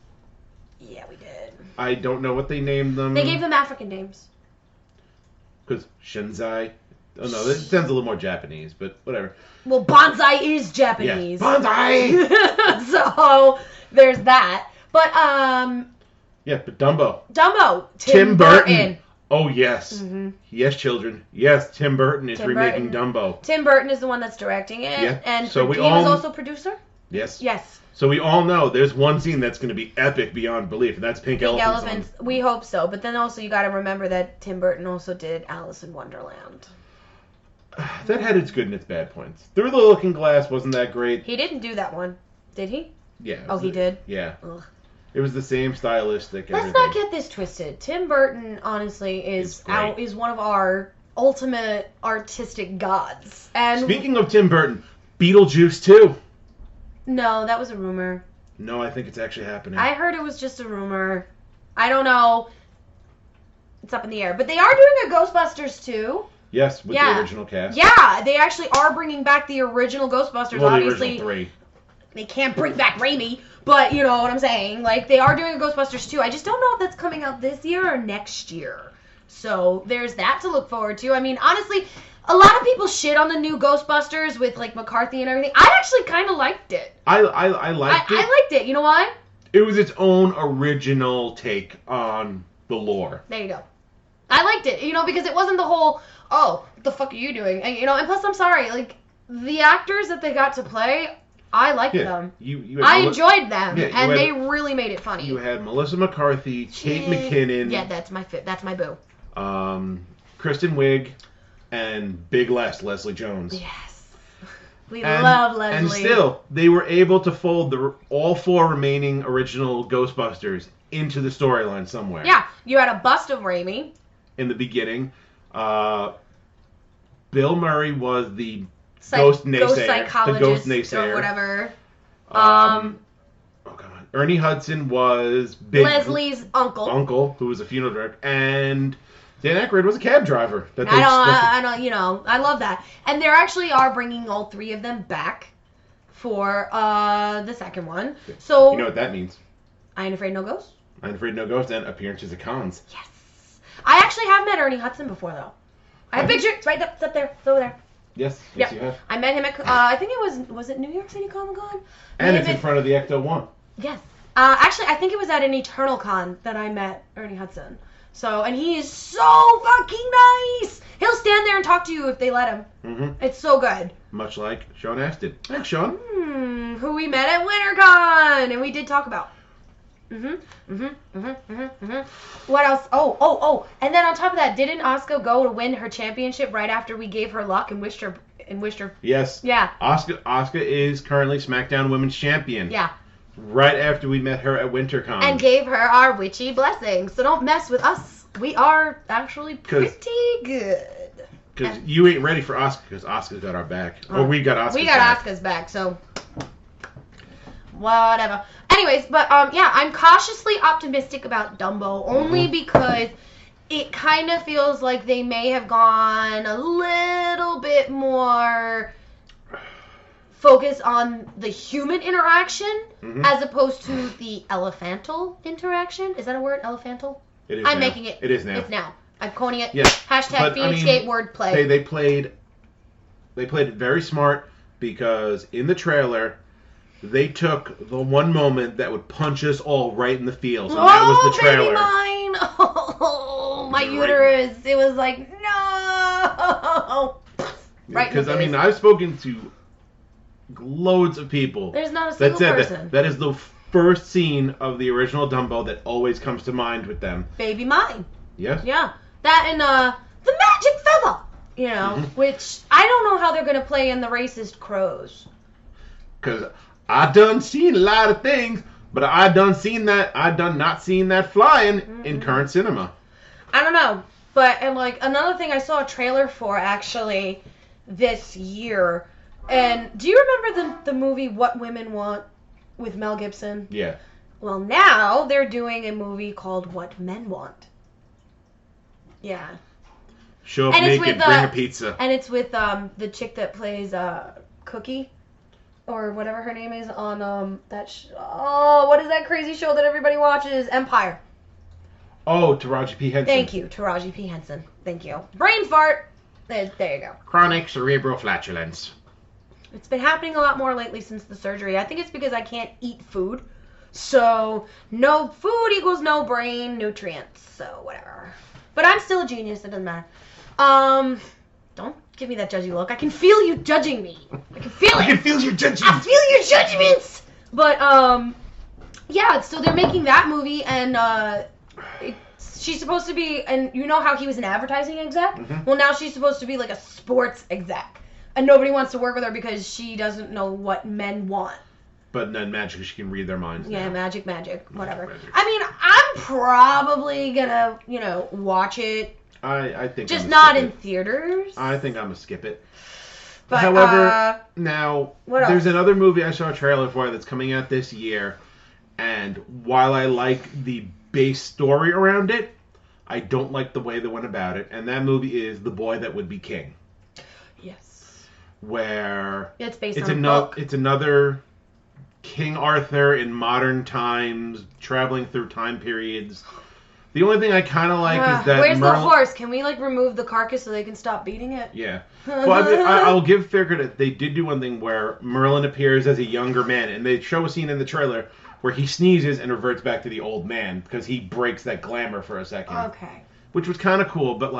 Yeah, we did. I don't know what they named them. They gave them African names. Because Shenzai... Oh, no, that sounds a little more Japanese, but whatever. Well, bonsai is Japanese. Yeah. Bonsai! So, there's that. But, Yeah, but Dumbo. Tim Burton. Oh, yes. Mm-hmm. Yes, children. Yes, Tim Burton is remaking Dumbo. Tim Burton is the one that's directing it. Yeah. And So he was also producer? Yes. Yes. So we all know there's one scene that's going to be epic beyond belief, and that's Pink Elephants. We hope so. But then also you got to remember that Tim Burton also did Alice in Wonderland. That had its good and its bad points. Through the Looking Glass wasn't that great. He didn't do that one, did he? Yeah. Oh, he did? Yeah. Ugh. It was the same stylistic. Let's not get this twisted. Tim Burton, honestly, is one of our ultimate artistic gods. And speaking of Tim Burton, Beetlejuice 2. No, that was a rumor. No, I think it's actually happening. I heard it was just a rumor. I don't know. It's up in the air. But they are doing a Ghostbusters 2. Yes, with the original cast. Yeah, they actually are bringing back the original Ghostbusters. Well, obviously, the original 3. They can't bring back Raimi, but you know what I'm saying. Like, they are doing a Ghostbusters 2. I just don't know if that's coming out this year or next year. So there's that to look forward to. I mean, honestly, a lot of people shit on the new Ghostbusters with like McCarthy and everything. I actually kind of liked it. I liked it. I liked it. You know why? It was its own original take on the lore. There you go. I liked it, you know, because it wasn't the whole, oh, what the fuck are you doing? And, you know, and plus, I'm sorry, like, the actors that they got to play, I liked them. I enjoyed them, and they really made it funny. You had Melissa McCarthy, Kate McKinnon. Yeah, that's my boo. Kristen Wiig, and Big Leslie Jones. Yes. We love Leslie. And still, they were able to fold all 4 remaining original Ghostbusters into the storyline somewhere. Yeah, you had a bust of Raimi. In the beginning, Bill Murray was the ghost naysayer, or whatever. Oh god, Ernie Hudson was Leslie's uncle, who was a funeral director, and Dan Aykroyd was a cab driver. I know, you know, I love that. And they actually are bringing all 3 of them back for the second one. So you know what that means? I Ain't Afraid No Ghosts. I Ain't Afraid No Ghosts and appearances at cons. Yes. I actually have met Ernie Hudson before, though. I have a picture. It's right up there. It's over there. Yes, you have. I met him at, I think it was it New York City Comic Con? And it's in front of the Ecto 1. Yes. Actually, I think it was at an Eternal Con that I met Ernie Hudson. So, and he is so fucking nice. He'll stand there and talk to you if they let him. Mm-hmm. It's so good. Much like Sean Astin. Thanks, Sean. Who we met at WinterCon, and we did talk about. What else? Oh. And then on top of that, didn't Asuka go to win her championship right after we gave her luck and wished her? Yes. Yeah. Asuka is currently SmackDown Women's Champion. Yeah. Right after we met her at WinterCon. And gave her our witchy blessings. So don't mess with us. We are actually pretty good. Because you ain't ready for Asuka, because Asuka's got our back. Or we got Asuka's back. We got Asuka's back, so whatever. Anyways, but yeah, I'm cautiously optimistic about Dumbo, only because it kind of feels like they may have gone a little bit more focus on the human interaction as opposed to the elephantal interaction. Is that a word? Elephantal? It is I'm now. making it. It is now. It's now. I'm coining it. Yeah. Hashtag Feinics Gate wordplay. They played it very smart because in the trailer they took the one moment that would punch us all right in the feels, and that was the trailer. Baby mine! Oh, my uterus! It was like no. Right. Because I mean, I've spoken to loads of people. There's not a single person. That is the first scene of the original Dumbo that always comes to mind with them. Baby mine. Yes. Yeah. That and the magic feather. You know, which I don't know how they're gonna play in the racist crows. Because I done seen a lot of things, but I done not seen that flying in current cinema. I don't know, but and like another thing I saw a trailer for actually this year. And do you remember the movie What Women Want with Mel Gibson? Yeah. Well, now they're doing a movie called What Men Want. Yeah. Show up naked, bring a pizza. And it's with the chick that plays Cookie, or whatever her name is on what is that crazy show that everybody watches? Empire. Oh, Taraji P. Henson. Thank you, Taraji P. Henson. Thank you. Brain fart. There you go. Chronic cerebral flatulence. It's been happening a lot more lately since the surgery. I think it's because I can't eat food. So, no food equals no brain nutrients. So, whatever. But I'm still a genius. It doesn't matter. Don't give me that judgy look. I can feel you judging me. I can feel it. I can feel your judgment. I feel your judgments. But, yeah, so they're making that movie, and, she's supposed to be, and you know how he was an advertising exec? Mm-hmm. Well, now she's supposed to be like a sports exec. And nobody wants to work with her because she doesn't know what men want. But then magically she can read their minds. Yeah, now. magic, whatever. Magic. I mean, I'm probably gonna, watch it. I think just not in theaters. I think I'm gonna skip it. But, however, now there's else? another movie I saw a trailer for that's coming out this year, and while I like the base story around it, I don't like the way they went about it. And that movie is The Boy That Would Be King. Yes. Where it's based on a book. It's another King Arthur in modern times, traveling through time periods. The only thing I kind of like is that where's the horse? Can we remove the carcass so they can stop beating it? Yeah. Well, I mean, I'll give fair credit. They did do one thing where Merlin appears as a younger man, and they show a scene in the trailer where he sneezes and reverts back to the old man because he breaks that glamour for a second. Okay. Which was kind of cool, but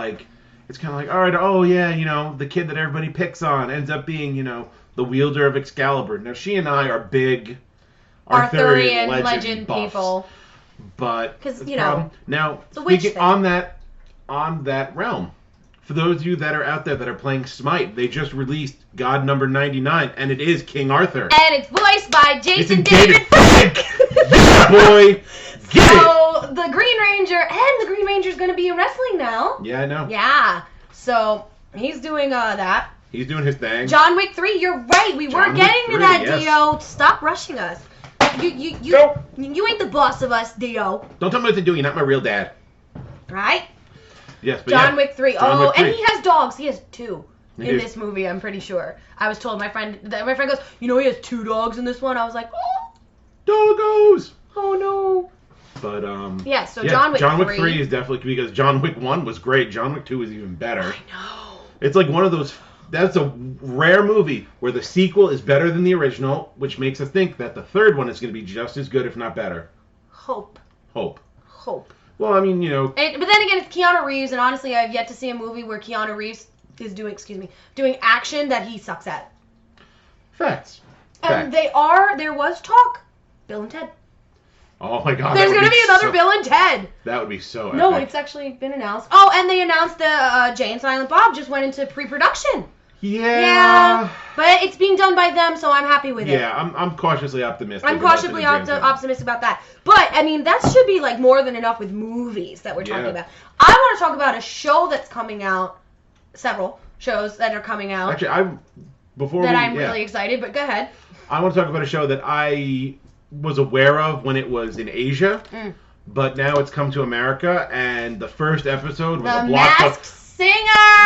it's kind of like, all right, oh yeah, the kid that everybody picks on ends up being, the wielder of Excalibur. Now, she and I are big Arthurian legend buffs, people. But because now speaking on that realm, for those of you that are out there that are playing Smite, they just released God number 99, and it is King Arthur. And it's voiced by Jason David. Yeah, boy. So the Green Ranger's going to be in wrestling now. Yeah, I know. Yeah. So he's doing that. He's doing his thing. John Wick 3, you're right. We were getting to that, yes. Dio. Stop rushing us. You ain't the boss of us, Dio. Don't tell me what to do. You're not my real dad. Right? Yes, but John Wick 3. John Wick 3. And he has dogs. He has 2 in this movie, I'm pretty sure. I was told, my friend goes, he has 2 dogs in this one. I was like, oh. Doggos. Oh, no. But, yeah, so John Wick 3 is definitely, because John Wick 1 was great. John Wick 2 is even better. I know. It's like one of those, that's a rare movie where the sequel is better than the original, which makes us think that the third one is going to be just as good, if not better. Hope. Well, I mean, but then again, it's Keanu Reeves, and honestly, I've yet to see a movie where Keanu Reeves is doing action that he sucks at. Facts. And there was talk, Bill and Ted. Oh my God. There's going to be another Bill and Ted. That would be so epic. No, it's actually been announced. Oh, and they announced that Jay and Silent Bob just went into pre-production. Yeah. But it's being done by them, so I'm happy with it. Yeah, I'm cautiously optimistic. I'm cautiously optimistic about that. But, I mean, that should be, more than enough with movies that we're talking about. I want to talk about a show that's coming out, several shows that are coming out. Actually, I'm really excited, but go ahead. I want to talk about a show that I was aware of when it was in Asia, but now it's come to America, and the first episode was a blockbuster. The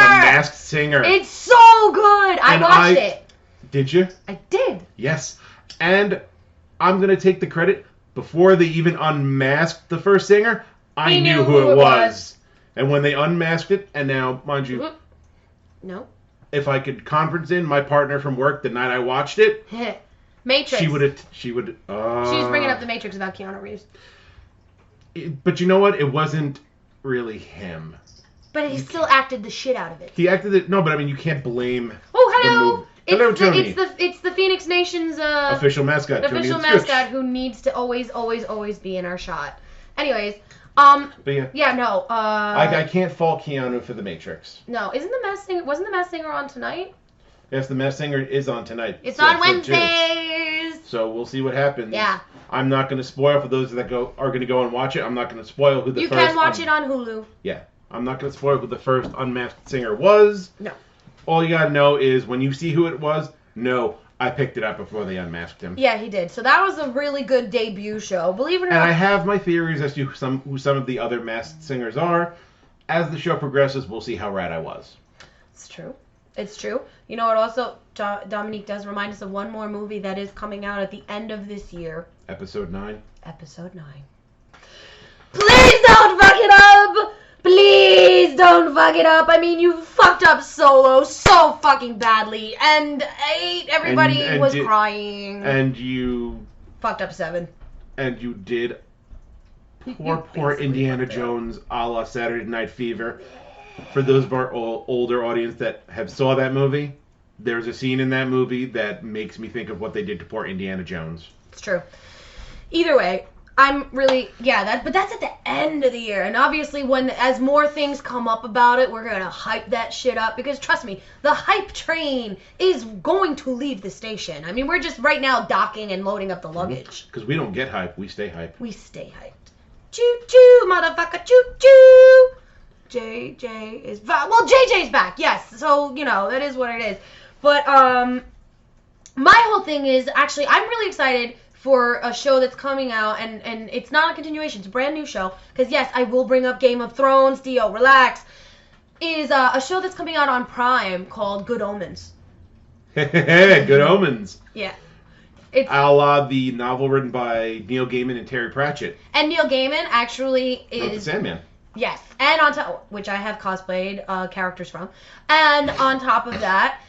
Masked Singer. It's so good. I watched it. Did you? I did. Yes. And I'm going to take the credit. Before they even unmasked the first singer, I knew who it was. And when they unmasked it, and now, mind you, no. If I could conference in my partner from work the night I watched it, Matrix. She would. She was bringing up the Matrix about Keanu Reeves. But you know what? It wasn't really him. But he still acted the shit out of it. He acted it. No, but I mean, you can't blame. Oh, hello. Hello, Tony. It's the Feinics Nation's official mascot. Official mascot who needs to always be in our shot. Anyways, but yeah, no. I can't fault Keanu for the Matrix. No, wasn't the Masked Singer on tonight? Yes, the Masked Singer is on tonight. It's on Wednesdays. So we'll see what happens. Yeah. I'm not going to spoil for those that are going to go and watch it. I'm not going to spoil who the You first. can watch it on Hulu. Yeah, I'm not going to spoil who the first unmasked singer was. No. All you got to know is when you see who it was. No, I picked it up before they unmasked him. Yeah, he did. So that was a really good debut show. Believe it or not. And I have my theories as to who some of the other masked singers are. As the show progresses, we'll see how rad I was. It's true. It's true. You know what also, Dominique does remind us of one more movie that is coming out at the end of this year. Episode 9. Episode 9. Please don't fuck it up! Please don't fuck it up. I mean, you fucked up Solo so fucking badly, and everybody was crying. And you fucked up 7. And you did poor Indiana Jones a la Saturday Night Fever. For those of our older audience that have saw that movie, there's a scene in that movie that makes me think of what they did to poor Indiana Jones. It's true. Either way, I'm really, but that's at the end of the year. And obviously as more things come up about it, we're going to hype that shit up. Because trust me, the hype train is going to leave the station. I mean, we're just right now docking and loading up the luggage. Because we don't get hype, we stay hype. We stay hyped. Choo-choo, motherfucker, choo-choo. JJ is back. Well, JJ's back, yes. So, that is what it is. But, my whole thing is, actually, I'm really excited for a show that's coming out, and it's not a continuation, it's a brand new show, because yes, I will bring up Game of Thrones, Dio, relax, is a show that's coming out on Prime called Good Omens. Good Omens. Yeah. It's a la the novel written by Neil Gaiman and Terry Pratchett. And Neil Gaiman actually is... Wrote The Sandman. Yes, and on top, which I have cosplayed characters from, and on top of that,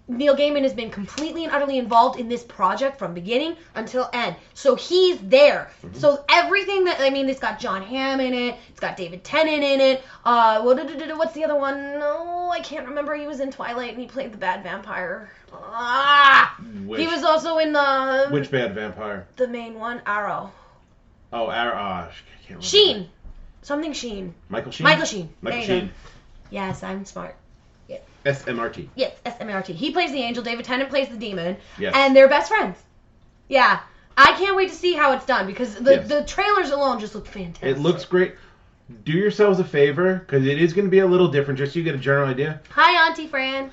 Neil Gaiman has been completely and utterly involved in this project from beginning until end. So he's there. Mm-hmm. So everything it's got John Hamm in it. It's got David Tennant in it. What's the other one? No, I can't remember. He was in Twilight and he played the bad vampire. He was also in the... Which bad vampire? The main one, Arrow. Oh, Arrow. I can't remember. Sheen. Something Sheen. Michael Sheen? Michael Sheen. Michael Sheen. Yes, I'm smart. Yeah. SMRT. Yes, SMRT. He plays the angel. David Tennant plays the demon. Yes. And they're best friends. Yeah. I can't wait to see how it's done because the trailers alone just look fantastic. It looks great. Do yourselves a favor because it is going to be a little different just so you get a general idea. Hi, Auntie Fran.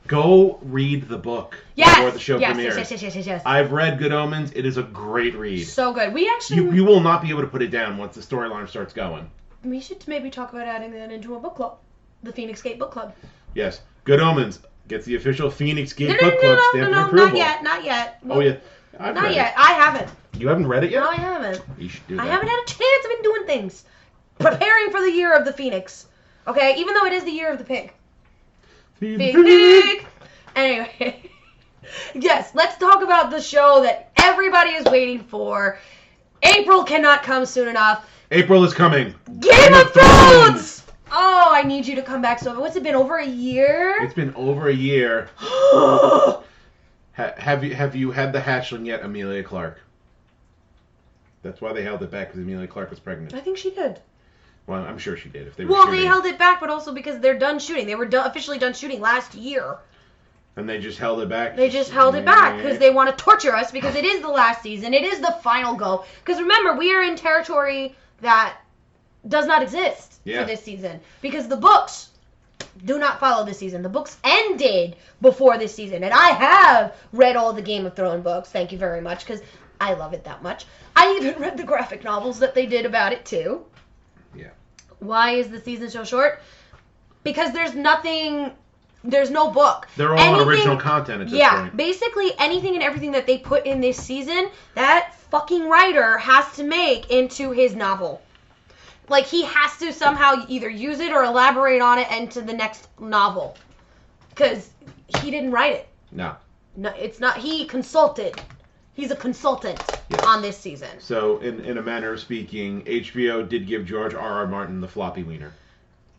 Go read the book before the show premieres. Yes. I've read Good Omens. It is a great read. So good. We actually... You will not be able to put it down once the storyline starts going. We should maybe talk about adding that into a book club. The Feinics Gate book club. Yes. Good Omens gets the official Feinics Gate book club stamp of approval. Not yet. Well, oh, yeah. Not yet. I haven't. You haven't read it yet? No, I haven't. You should do that. I haven't had a chance. I've been doing things. Preparing for the year of the Phoenix. Okay? Even though it is the year of the pig. Pig. Anyway. Yes, let's talk about the show that everybody is waiting for. April cannot come soon enough. April is coming. Game of Thrones! Oh, I need you to come back. So, what's it been, over a year? It's been over a year. Have you had the hatchling yet, Emilia Clarke? That's why they held it back, because Emilia Clarke was pregnant. I think she did. Well, I'm sure she did. If they were shooting. They held it back, but also because they're done shooting. They were officially done shooting last year. And they just held it back? They just held it back because they want to torture us because it is the last season. It is the final go. Because remember, we are in territory that does not exist for this season. Because the books do not follow this season. The books ended before this season. And I have read all the Game of Thrones books. Thank you very much because I love it that much. I even read the graphic novels that they did about it too. Yeah. Why is the season so short? Because there's nothing... There's no book. They're all on original content at this point. Yeah, basically anything and everything that they put in this season, that fucking writer has to make into his novel. Like, he has to somehow either use it or elaborate on it into the next novel. Because he didn't write it. No. No, it's not. He consulted. He's a consultant on this season. So, in a manner of speaking, HBO did give George R.R. Martin the floppy wiener.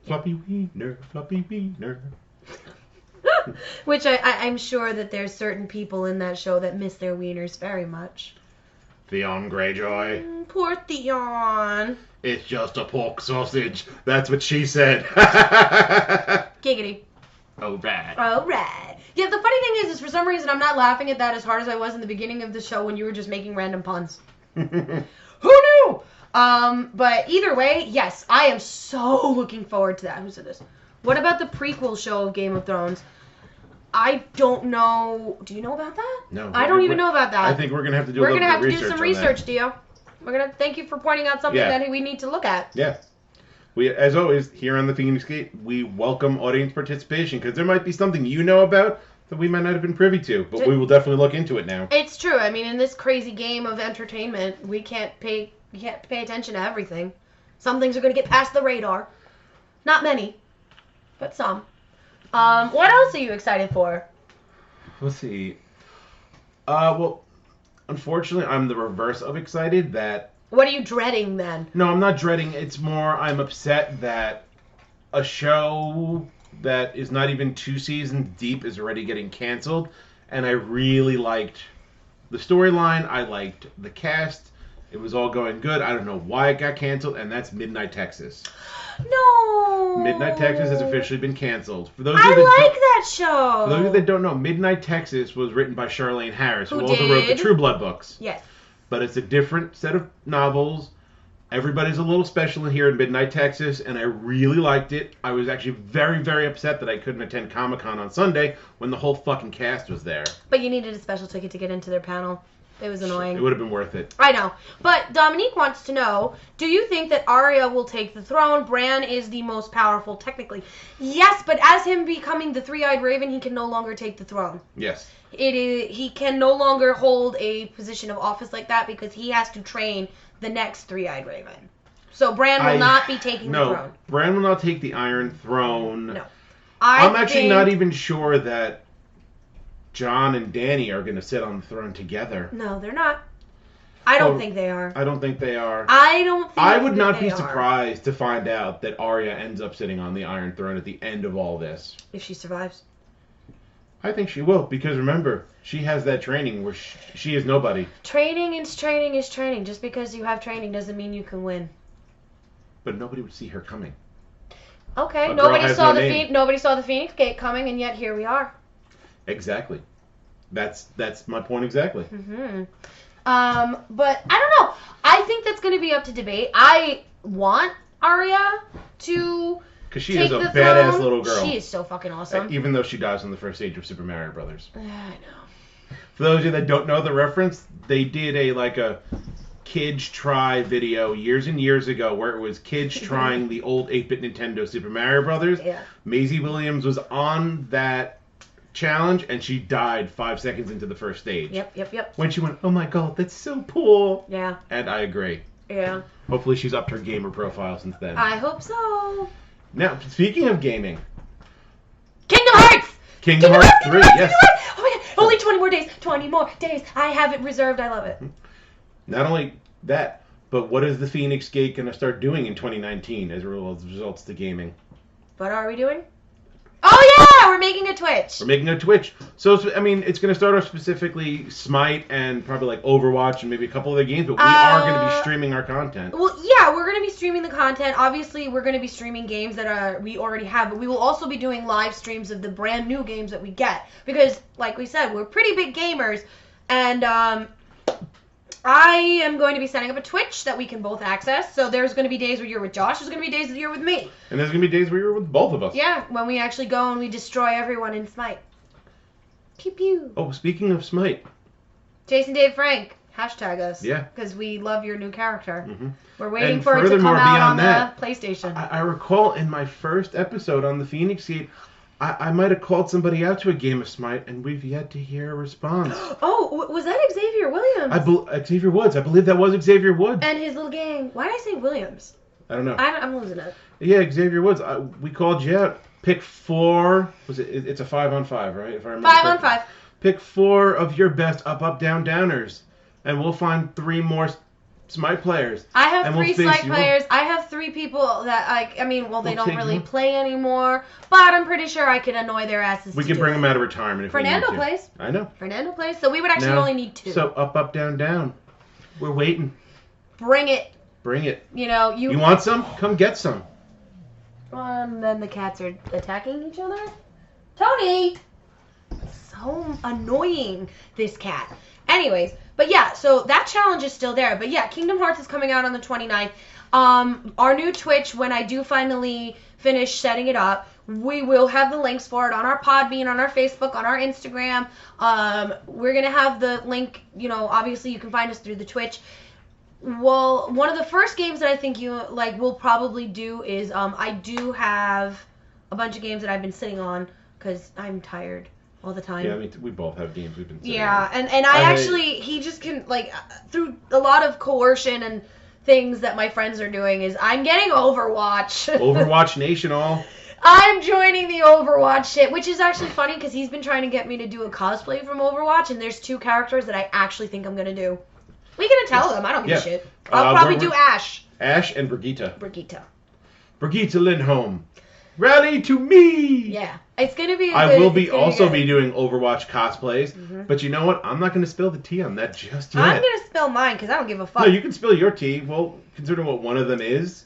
Floppy wiener, floppy wiener. Which I'm sure that there's certain people in that show that miss their wieners very much. Theon Greyjoy. Poor Theon. It's just a pork sausage. That's what she said. Giggity. Oh, bad. Oh, right. Yeah, the funny thing is for some reason I'm not laughing at that as hard as I was in the beginning of the show when you were just making random puns. Who knew? But either way, yes, I am so looking forward to that. Who said this? What about the prequel show of Game of Thrones? I don't know. Do you know about that? No. I don't even know about that. I think we're going to have to do a little bit of research. We're going to have to do some research, Dio. We're going to thank you for pointing out something that we need to look at. Yeah. We, as always, here on the Feinics Gate, we welcome audience participation because there might be something you know about that we might not have been privy to, but we will definitely look into it now. It's true. I mean, in this crazy game of entertainment, we can't pay attention to everything. Some things are going to get past the radar. Not many, but some. What else are you excited for? Let's see. Well, unfortunately, I'm the reverse of excited that... What are you dreading, then? No, I'm not dreading. It's more I'm upset that a show that is not even 2 seasons deep is already getting canceled. And I really liked the storyline. I liked the cast. It was all going good. I don't know why it got canceled, and that's Midnight Texas. No. Midnight Texas has officially been canceled. For those I like that show. For those of you that don't know, Midnight Texas was written by Charlaine Harris, who also wrote the True Blood books. Yes. But it's a different set of novels. Everybody's a little special in here in Midnight Texas, and I really liked it. I was actually very, very upset that I couldn't attend Comic-Con on Sunday when the whole fucking cast was there. But you needed a special ticket to get into their panel. It was annoying. It would have been worth it. I know. But Dominique wants to know, do you think that Arya will take the throne? Bran is the most powerful, technically. Yes, but as him becoming the three-eyed raven, he can no longer take the throne. Yes. He can no longer hold a position of office like that because he has to train the next three-eyed raven. So Bran will not be taking the throne. Bran will not take the Iron Throne. No. I'm actually not even sure that Jon and Dany are going to sit on the throne together. No, they're not. I don't think they are. I don't think they are. I would not be surprised to find out that Arya ends up sitting on the Iron Throne at the end of all this. If she survives. I think she will, because remember, she has that training where she is nobody. Training is training is training. Just because you have training doesn't mean you can win. But nobody would see her coming. Okay, nobody saw the Feinics Gate coming, and yet here we are. Exactly. That's my point exactly. Mm-hmm. But I don't know. I think that's going to be up to debate. I want Arya to because she is a badass little girl. She is so fucking awesome. Even though she dies on the first stage of Super Mario Brothers. I know. For those of you that don't know the reference, they did a kids try video years and years ago where it was kids trying the old 8-bit Nintendo Super Mario Brothers. Yeah. Maisie Williams was on that challenge and she died 5 seconds into the first stage. Yep. When she went, oh my god, that's so cool. Yeah. And I agree. Yeah. Hopefully she's upped her gamer profile since then. I hope so. Now, speaking of gaming. Kingdom Hearts! Kingdom Hearts 3, yes. Oh my god, only 20 more days. 20 more days. I have it reserved. I love it. Not only that, but what is the Feinics Gate going to start doing in 2019 as a result to gaming? What are we doing? Oh yeah, we're making a Twitch. We're making a Twitch. So, I mean, it's going to start off specifically Smite and probably like Overwatch and maybe a couple other games, but we are going to be streaming our content. Well, yeah, we're going to be streaming the content. Obviously, we're going to be streaming games that we already have, but we will also be doing live streams of the brand new games that we get. Because, like we said, we're pretty big gamers, and I am going to be setting up a Twitch that we can both access. So there's going to be days where you're with Josh. There's going to be days that you're with me. And there's going to be days where you're with both of us. Yeah, when we actually go and we destroy everyone in Smite. Pew pew. Oh, speaking of Smite. Jason Dave Frank. Hashtag us. Yeah. Because we love your new character. Mm-hmm. We're waiting and for it to come out on that, the PlayStation. I recall in my first episode on the Feinics Gate, I might have called somebody out to a game of Smite, and we've yet to hear a response. Oh, was that Xavier Williams? Xavier Woods. I believe that was Xavier Woods. And his little gang. Why did I say Williams? I don't know. I'm losing it. Yeah, Xavier Woods. We called you out. Pick 4. It's a 5-on-5, right? If I remember 5-on-5. Pick 4 of your best up, down, downers, and we'll find 3 more Smite players. I have 3 Smite players. I have 3 people that they don't really play anymore, but I'm pretty sure I can annoy their asses. We can bring them out of retirement if Fernando we need to. plays. I know. Fernando plays, so we would actually only need 2. So up, down, down. We're waiting. Bring it. Bring it. You know, You want some? Come get some. And then the cats are attacking each other. Tony! So annoying, this cat. Anyways, but yeah, so that challenge is still there. But yeah, Kingdom Hearts is coming out on the 29th. Our new Twitch, when I do finally finish setting it up, we will have the links for it on our Podbean, on our Facebook, on our Instagram. We're going to have the link, obviously you can find us through the Twitch. Well, one of the first games that I think we'll probably do is I do have a bunch of games that I've been sitting on because I'm tired all the time. Yeah, we both have games we've been sitting on. Yeah, and I actually, he just can, through a lot of coercion and things that my friends are doing is I'm getting Overwatch. Overwatch Nation all. I'm joining the Overwatch shit, which is actually funny because he's been trying to get me to do a cosplay from Overwatch, and there's 2 characters that I actually think I'm going to do. We gonna tell them. I don't give a shit. I'll probably do Ash. Ash and Brigitte. Brigitte Lindholm. Rally to me! Yeah. It's gonna be I will be doing Overwatch cosplays, but you know what? I'm not gonna spill the tea on that just yet. I'm gonna spill mine because I don't give a fuck. No, you can spill your tea. Well, considering what one of them is,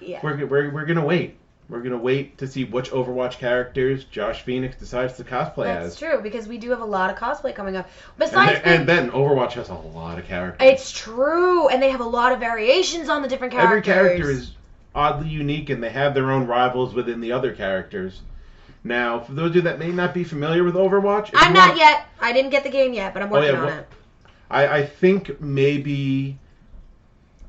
yeah. We're gonna wait. We're going to wait to see which Overwatch characters Josh Feinics decides to cosplay as. That's true, because we do have a lot of cosplay coming up. And then Overwatch has a lot of characters. It's true, and they have a lot of variations on the different characters. Every character is oddly unique, and they have their own rivals within the other characters. Now, for those of you that may not be familiar with Overwatch... I'm not yet. I didn't get the game yet, but I'm working on it. I think maybe...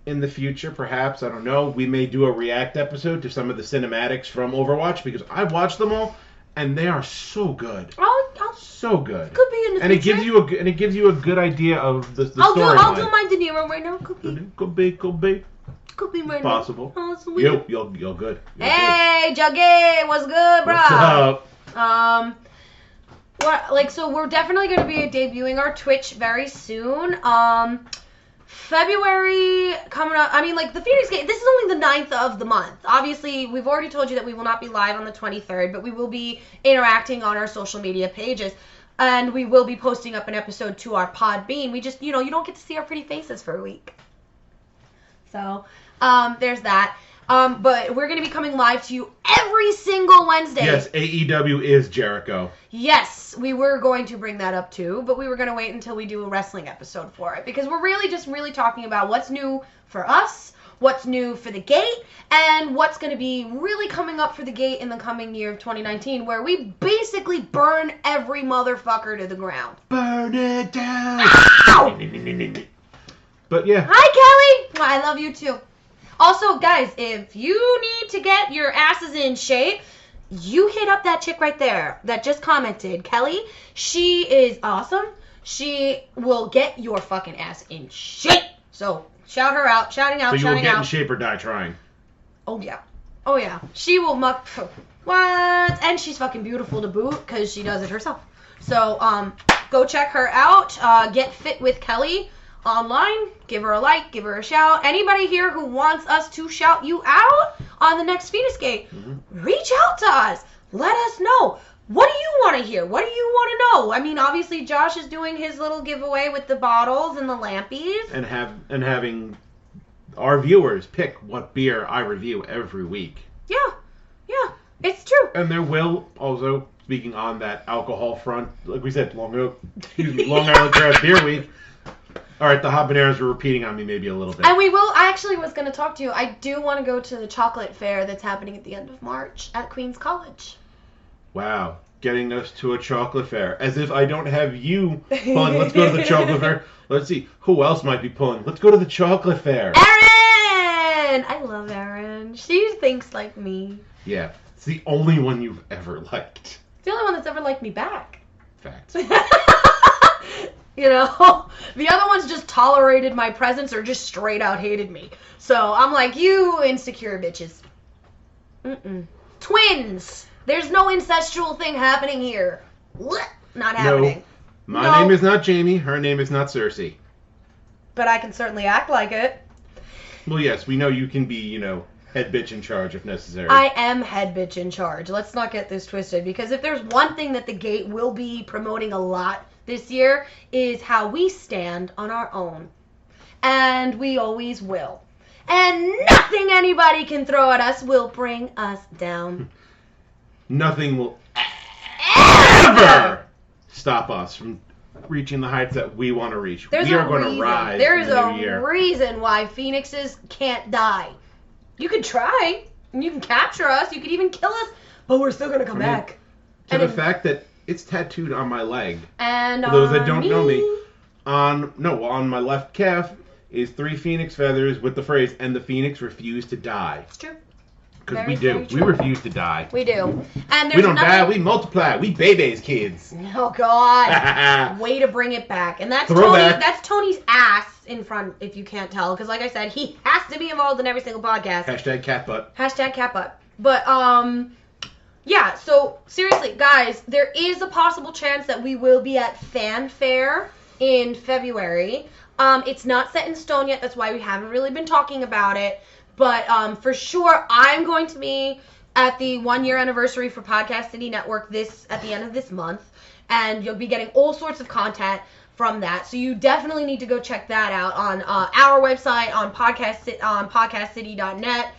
in the future, perhaps, I don't know, we may do a react episode to some of the cinematics from Overwatch, because I've watched them all, and they are so good. So good. Could be in the future. It gives you a good idea of the storyline. I'll do my De Niro right now. Could be. Could be right possible. now. Oh, sweet. You're good. Hey, Juggy, what's good, bro? What's up? So we're definitely going to be debuting our Twitch very soon. February coming up. The Feinics Gate, this is only the 9th of the month. Obviously, we've already told you that we will not be live on the 23rd, but we will be interacting on our social media pages. And we will be posting up an episode to our Podbean. We just, you don't get to see our pretty faces for a week. So, there's that. But we're going to be coming live to you every single Wednesday. Yes, AEW is Jericho. Yes, we were going to bring that up too, but we were going to wait until we do a wrestling episode for it, because we're really talking about what's new for us, what's new for the Gate, and what's going to be really coming up for the Gate in the coming year of 2019, where we basically burn every motherfucker to the ground. Burn it down! Ow! But yeah. Hi, Kelly! I love you too. Also, guys, if you need to get your asses in shape, you hit up that chick right there that just commented, Kelly. She is awesome. She will get your fucking ass in shape. So, shout her out, shouting out, so you shouting will get out. in shape or die trying. Oh, yeah. She will muck... What? And she's fucking beautiful to boot, because she does it herself. So, go check her out. Get fit with Kelly online. Give her a like, give her a shout. Anybody here who wants us to shout you out on the next Feinics Gate, reach out to us. Let us know. What do you want to hear? What do you want to know? Obviously Josh is doing his little giveaway with the bottles and the lampies. And having our viewers pick what beer I review every week. Yeah, it's true. And there will also, speaking on that alcohol front, like we said, Long Island Craft Beer Week. All right, the habaneros are repeating on me maybe a little bit. And I actually was going to talk to you. I do want to go to the chocolate fair that's happening at the end of March at Queens College. Wow, getting us to a chocolate fair. As if I don't have you pulling, let's go to the chocolate fair. Let's see, who else might be pulling? Let's go to the chocolate fair. Erin! I love Erin. She thinks like me. Yeah, it's the only one you've ever liked. It's the only one that's ever liked me back. Facts. You know, the other ones just tolerated my presence or just straight out hated me. So I'm like, you insecure bitches. Twins. There's no incestual thing happening here. Not happening. No. My name is not Jamie. Her name is not Cersei. But I can certainly act like it. Well, yes, we know you can be, head bitch in charge if necessary. I am head bitch in charge. Let's not get this twisted, because if there's one thing that the Gate will be promoting a lot this year is how we stand on our own. And we always will. And nothing anybody can throw at us will bring us down. Nothing will ever stop us from reaching the heights that we want to reach. We are going to rise. There's a reason why Phoenixes can't die. You could try, and you can capture us, you could even kill us, but we're still going to come back. To the fact that it's tattooed on my leg. And for those that don't know me, on my left calf is 3 phoenix feathers with the phrase, and the phoenix refused to die. It's true. Because we do. We refuse to die. We do. And we don't die, we multiply. We babies, kids. Oh, God. Way to bring it back. And that's Tony's ass in front, if you can't tell. Because, like I said, he has to be involved in every single podcast. Hashtag catbutt. Hashtag catbutt. But, yeah, so, seriously, guys, there is a possible chance that we will be at Fanfare in February. It's not set in stone yet. That's why we haven't really been talking about it. But for sure, I'm going to be at the 1-year anniversary for Podcast City Network at the end of this month. And you'll be getting all sorts of content from that. So you definitely need to go check that out on our website, on podcastcity.net.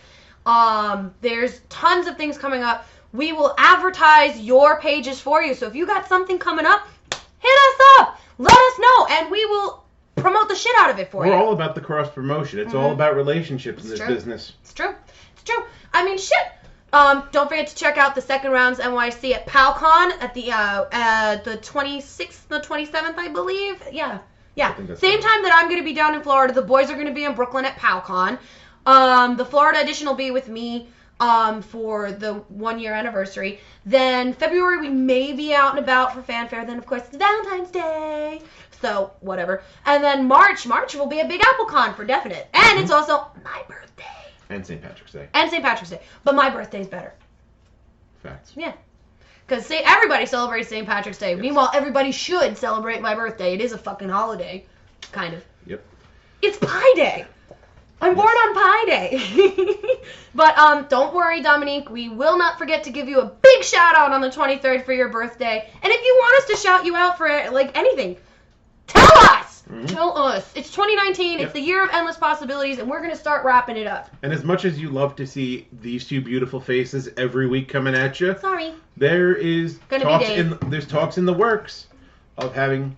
There's tons of things coming up. We will advertise your pages for you. So if you got something coming up, hit us up. Let us know. And we will promote the shit out of it for you. We're all about the cross promotion. It's all about relationships in this business. It's true. It's true. I mean, shit. Don't forget to check out the Second Rounds NYC at PalCon at the 26th, the 27th, I believe. Yeah. Same time that I'm going to be down in Florida. The boys are going to be in Brooklyn at PalCon. The Florida edition will be with me for the 1-year anniversary. Then February we may be out and about for Fanfare. Then of course it's Valentine's Day. So, whatever. And then March will be a Big Apple Con for definite. And it's also my birthday. And St. Patrick's Day. But my birthday's better. Facts. Yeah. Because everybody celebrates St. Patrick's Day. Yes. Meanwhile, everybody should celebrate my birthday. It is a fucking holiday. Kind of. Yep. It's Pie Day. I'm born on Pie Day. But don't worry, Dominique. We will not forget to give you a big shout out on the 23rd for your birthday. And if you want us to shout you out for anything, tell us! Mm-hmm. Tell us. It's 2019. Yep. It's the year of endless possibilities, and we're going to start wrapping it up. And as much as you love to see these two beautiful faces every week coming at you, sorry, there's talks in the works of having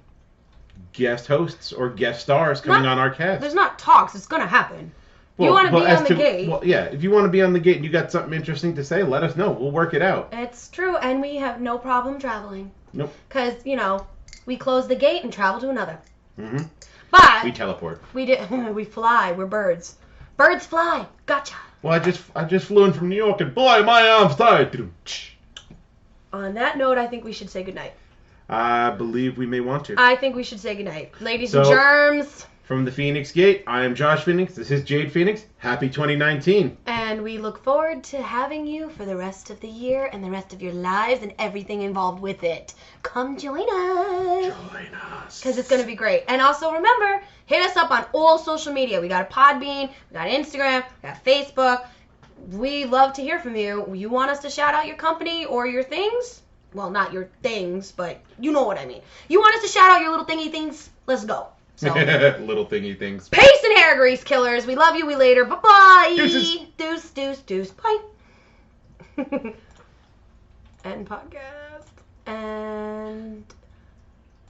guest hosts or guest stars coming on our cast. There's not talks. It's going to happen. You want to be on the Gate. Well, yeah. If you want to be on the Gate and you got something interesting to say, let us know. We'll work it out. It's true, and we have no problem traveling. Nope. Because, we close the gate and travel to another. Mm-hmm. But we teleport. We fly. We're birds. Birds fly. Gotcha. Well, I just flew in from New York, and boy, my arms tired. On that note, I think we should say goodnight. I believe we may want to. I think we should say goodnight. Ladies and germs. From the Feinics Gate, I am Josh Feinics. This is Jade Feinics. Happy 2019. And we look forward to having you for the rest of the year and the rest of your lives and everything involved with it. Come join us. Join us. Because it's going to be great. And also remember, hit us up on all social media. We got a Podbean, we got Instagram, we got Facebook. We love to hear from you. You want us to shout out your company or your things? Well, not your things, but you know what I mean. You want us to shout out your little thingy things? Let's go. So, little thingy things. Pace and hair grease killers. We love you. We later. Bye-bye. Deuces. Deuce. Bye. End podcast. And